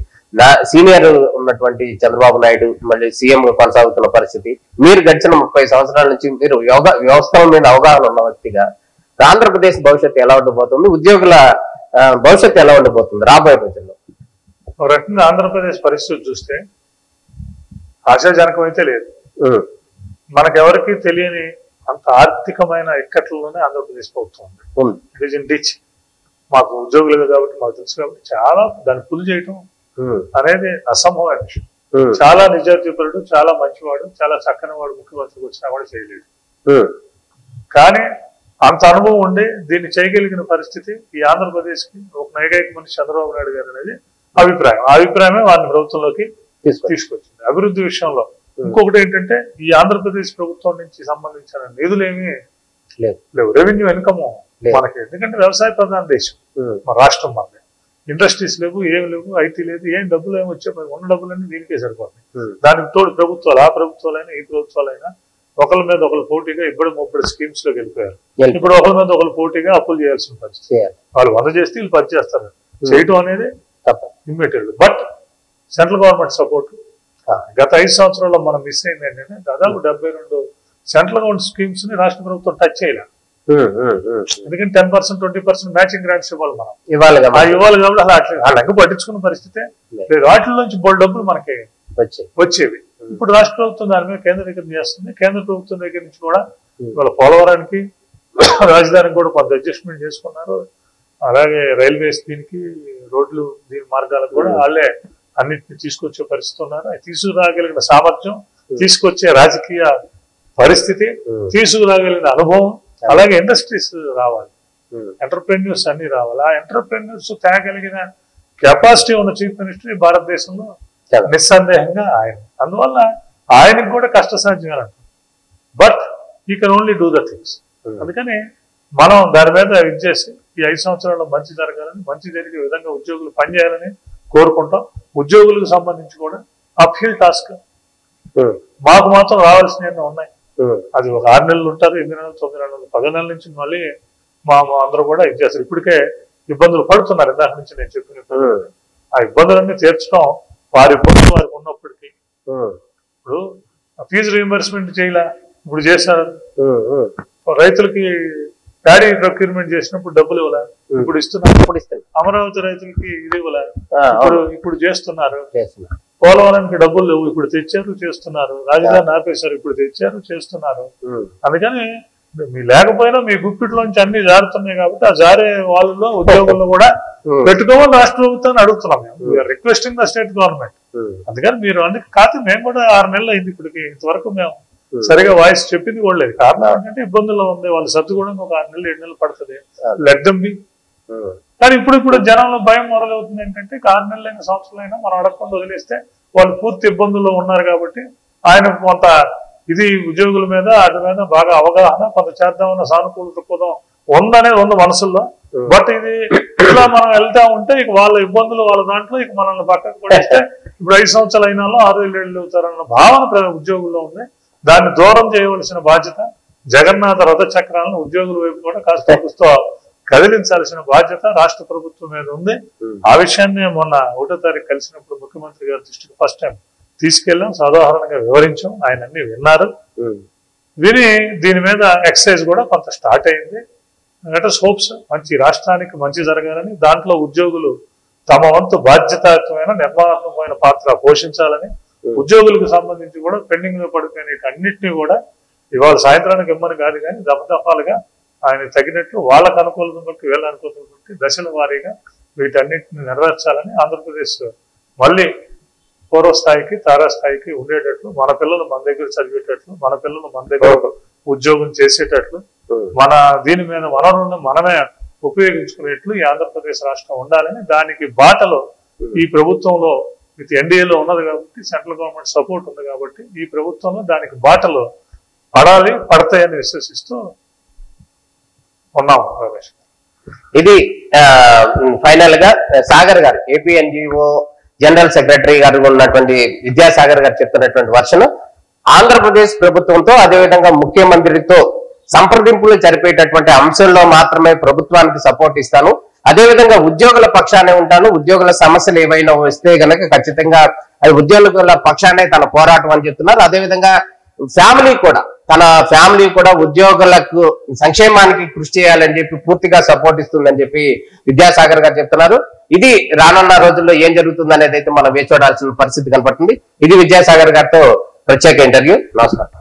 B: సీనియర్ ఉన్నటువంటి చంద్రబాబు నాయుడు మళ్ళీ సీఎం కొనసాగుతున్న పరిస్థితి, మీరు గడిచిన 30 సంవత్సరాల నుంచి మీరు వ్యవస్థల మీద అవగాహన ఉన్న వ్యక్తిగా ఆంధ్రప్రదేశ్ భవిష్యత్తు ఎలా ఉండబోతుంది, ఉద్యోగుల భవిష్యత్తు ఎలా ఉండబోతుంది రాబోయే రోజుల్లో?
C: ఒక రకంగా ఆంధ్రప్రదేశ్ పరిస్థితి చూస్తే ఆశాజనకం అయితే లేదు. మనకెవరికి తెలియని అంత ఆర్థికమైన ఇక్కట్లలోనే ఆంధ్రప్రదేశ్ ప్రభుత్వం ఉంది. It is in ditch. మాకు ఉద్యోగులుగా కాబట్టి మాకు తెలుసు కాబట్టి చాలా దాన్ని పుల్ చేయటం అనేది అసంభవమైన విషయం. చాలా నిజాయితీపరుడు, చాలా మంచివాడు, చాలా చక్కని వాడు ముఖ్యమంత్రికి వచ్చినా కూడా చేయలేడు. కానీ అంత అనుభవం ఉండి దీన్ని చేయగలిగిన పరిస్థితి ఈ ఆంధ్రప్రదేశ్ కి ఒక ఏకైక మనిషి చంద్రబాబు నాయుడు గారు అనేది అభిప్రాయం. ఆ అభిప్రాయమే వారిని ప్రభుత్వంలోకి తీసుకొచ్చింది. అభివృద్ధి విషయంలో ఇంకొకటి ఏంటంటే ఈ ఆంధ్రప్రదేశ్ ప్రభుత్వం నుంచి సంబంధించిన నిధులేమీ లేవు. రెవెన్యూ ఇన్కమ్ మనకి, ఎందుకంటే వ్యవసాయ ప్రధాన దేశం మన రాష్ట్రం. మనకి ఇండస్ట్రీస్ లేవు, ఏమి లేవు, ఐటీ లేదు, ఏం డబ్బులు ఏమి వచ్చే ఉన్న డబ్బులన్నీ దీనికే సరిపోతాయి. దానికి తోడు ప్రభుత్వాలు, ఆ ప్రభుత్వాలైనా ఈ ప్రభుత్వాలైనా ఒకరి మీద ఒకరు పోటీగా ఇప్పుడు 30 స్కీమ్స్ లోకి వెళ్ళిపోయారు. ఇప్పుడు ఒకరి మీద ఒకరు పోటీగా అప్పులు చేయాల్సిన పరిస్థితి. వాళ్ళు 100 చేస్తే వీళ్ళు 10 చేస్తారు. చేయటం అనేది immediate. But central government support గత 5 సంవత్సరాల్లో మనం మిస్ అయింది ఏంటంటే దాదాపు 72 సెంట్రల్ గవర్నమెంట్ స్కీమ్స్ ని రాష్ట్ర ప్రభుత్వం టచ్ చేయలేదు. ఎందుకంటే 10%, 20% మ్యాచింగ్ గ్రాంట్స్ ఇవ్వాలి మనం, ఇవ్వాలి కాబట్టి అలా లెక్క పట్టించుకున్న పరిస్థితి లేదు. వాటిలో నుంచి బోల్డ్ డబ్బులు మనకి వచ్చేవి. ఇప్పుడు రాష్ట్ర ప్రభుత్వం దాని మీద కేంద్రీకరణ చేస్తుంది. కేంద్ర ప్రభుత్వం దగ్గర నుంచి కూడా ఇవాళ పోలవరానికి, రాజధానికి కూడా కొంత అడ్జస్ట్మెంట్ చేసుకున్నారు. అలాగే రైల్వేస్ దీనికి, రోడ్లు దీని మార్గాలకు కూడా వాళ్ళే అన్నింటినీ తీసుకొచ్చే పరిస్థితి ఉన్నారు. తీసుకురాగలిగిన సామర్థ్యం, తీసుకొచ్చే రాజకీయ పరిస్థితి, తీసుకురాగలిగిన అనుభవం, అలాగే ఇండస్ట్రీస్ రావాలి, ఎంటర్ప్రెన్యూర్స్ అన్ని రావాలి. ఆ ఎంటర్ప్రెన్యూర్స్ తేగలిగిన కెపాసిటీ ఉన్న చీఫ్ మినిస్టర్ భారతదేశంలో నిస్సందేహంగా ఆయన. అందువల్ల ఆయనకు కూడా కష్టసాధ్యం అంటారు. But you can only do the things. అందుకని మనం దాని మీద ఇచ్చేసి ఈ 5 సంవత్సరాల్లో మంచి జరగాలని, మంచి జరిగే విధంగా ఉద్యోగులు పనిచేయాలని కోరుకుంటాం. ఉద్యోగులకు సంబంధించి కూడా అప్హిల్ టాస్క్ మాకు మాత్రం రావాల్సినవి ఉన్నాయి. అది ఒక 6 నెలలు ఉంటారు, 8 నెలలు, 9 నెలలు, 10 నెలల నుంచి మళ్ళీ మా అందరూ కూడా ఇచ్చేస్తారు. ఇప్పటికే ఇబ్బందులు పడుతున్నారు. ఇందాక నుంచి నేను చెప్పినట్టు ఆ ఇబ్బందులన్నీ తీర్చడం వారి ఇబ్బందులు వారికి ఉన్నప్పటికీ ఇప్పుడు ఫీజు రీయింబర్స్మెంట్ చేయలే, ఇప్పుడు చేశారు. రైతులకి ప్యాడీ ప్రొక్యూర్మెంట్ చేసినప్పుడు డబ్బులు ఇవ్వలే, ఇప్పుడు ఇస్తున్నారు. అమరావతి రైతులకి ఇది ఇవ్వలే, ఇప్పుడు చేస్తున్నారు. పోలవరానికి డబ్బులు లేవు, ఇప్పుడు తెచ్చారు చేస్తున్నారు. రాజధాని ఆపేశారు, ఇప్పుడు తెచ్చారు చేస్తున్నారు. అందుకని మీ లేకపోయినా మీ గుప్పిట్లోంచి అన్ని జారుతున్నాయి కాబట్టి ఆ జారే వాళ్ళలో ఉద్యోగుల్లో కూడా పెట్టుకోమని రాష్ట్ర ప్రభుత్వాన్ని అడుగుతున్నాం. మేము రిక్వెస్టింగ్ ద స్టేట్ గవర్నమెంట్. అందుకని మీరు అందుకే కాదు, మేము కూడా 6 నెలలు అయింది ఇప్పటికి, ఇంతవరకు మేము సరిగా వాయిస్ చెప్పింది కూడా లేదు. కారణం ఏంటంటే ఇబ్బందుల్లో ఉంది, వాళ్ళు సర్దుకోవడానికి ఒక 6 నెలలు 7 నెలలు పడుతుంది. లెడ్డంబి కానీ ఇప్పుడు జనంలో భయం మొదలవుతుంది ఏంటంటే 6 నెలలైన సంవత్సరాలైనా మనం అడగకుండా వదిలేస్తే వాళ్ళు పూర్తి ఇబ్బందుల్లో ఉన్నారు కాబట్టి ఆయన కొంత ఇది ఉద్యోగుల మీద వాటి మీద బాగా అవగాహన కొంత చేద్దామన్న సానుకూల దృక్పథం ఉందనేది ఉంది మనసుల్లో. బట్ ఇది ఇలా మనం వెళ్తా ఉంటే ఇక వాళ్ళ ఇబ్బందులు వాళ్ళ దాంట్లో ఇక మనల్ని పక్కకు పడేస్తే ఇప్పుడు 5 సంవత్సరాలు అయినా 6 ఏళ్ళు అవుతారన్న భావన ఉద్యోగుల్లో ఉంది. దాన్ని దూరం చేయవలసిన బాధ్యత జగన్నాథ రథ చక్రాలను ఉద్యోగుల వైపు కూడా కాస్త కదిలించాల్సిన బాధ్యత రాష్ట్ర ప్రభుత్వం మీద ఉంది. ఆ విషయాన్ని మొన్న 1వ తారీఖు కలిసినప్పుడు ముఖ్యమంత్రి గారి దృష్టికి ఫస్ట్ టైం తీసుకెళ్ళాం, సాధారణంగా వివరించాం. ఆయన అన్ని విన్నారు. విని దీని మీద ఎక్సర్సైజ్ కూడా కొంత స్టార్ట్ అయింది. హోప్స్ మంచి రాష్ట్రానికి మంచి జరగాలని, దాంట్లో ఉద్యోగులు తమ వంతు బాధ్యతాయుతమైన నిర్మాణాత్మకమైన పాత్ర పోషించాలని, ఉద్యోగులకు సంబంధించి కూడా పెండింగ్ లో పడిపోయిన అన్నింటినీ కూడా ఇవాళ సాయంత్రానికి ఇమ్మని కాదు కానీ దఫదఫాలుగా ఆయన తగినట్లు వాళ్ళకు అనుకూలతను బట్టి వీళ్ళ అనుకూలతను బట్టి దశల వారీగా వీటన్నిటిని నెరవేర్చాలని ఆంధ్రప్రదేశ్ మళ్ళీ పూర్వస్థాయికి తారాస్థాయికి ఉండేటట్లు, మన పిల్లలు మన దగ్గర చదివేటట్లు, మన పిల్లలు మన దగ్గర ఉద్యోగం చేసేటట్లు, మన దీని మీద వనరులను మనమే ఉపయోగించుకునేట్లు ఈ ఆంధ్రప్రదేశ్ రాష్ట్రం ఉండాలని, దానికి బాటలో ఈ ప్రభుత్వంలో విత్ ఎన్డీఏలో ఉన్నది కాబట్టి, సెంట్రల్ గవర్నమెంట్ సపోర్ట్ ఉంది కాబట్టి ఈ ప్రభుత్వంలో దానికి బాటలో పడతాయని విశ్వసిస్తూ ఉన్నాం. రమేష్,
B: ఇది ఫైనల్ గా సాగర్ గారు ఏపీ ఎన్జిఓ జనరల్ సెక్రటరీ గారు ఉన్నటువంటి విద్యాసాగర్ గారు చెప్తున్నటువంటి వర్షన్ ఆంధ్రప్రదేశ్ ప్రభుత్వంతో అదేవిధంగా ముఖ్యమంత్రితో సంప్రదింపులు జరిపేటటువంటి అంశంలో మాత్రమే ప్రభుత్వానికి సపోర్ట్ ఇస్తాను, అదేవిధంగా ఉద్యోగుల పక్షానే ఉంటాను, ఉద్యోగుల సమస్యలు ఏవైనా వస్తే గనక ఖచ్చితంగా అది ఉద్యోగుల పక్షానే తన పోరాటం అని చెప్తున్నారు. అదేవిధంగా తన ఫ్యామిలీ కూడా ఉద్యోగులకు సంక్షేమానికి కృషి చేయాలని చెప్పి పూర్తిగా సపోర్ట్ ఇస్తుందని చెప్పి విద్యాసాగర్ గారు చెప్తున్నారు. ఇది రానున్న రోజుల్లో ఏం జరుగుతుంది అనేది అయితే మనం వేచి చూడాల్సిన పరిస్థితి కనపడుతుంది. ఇది విద్యాసాగర్ గారితో ప్రత్యేక ఇంటర్వ్యూ. నమస్కారం.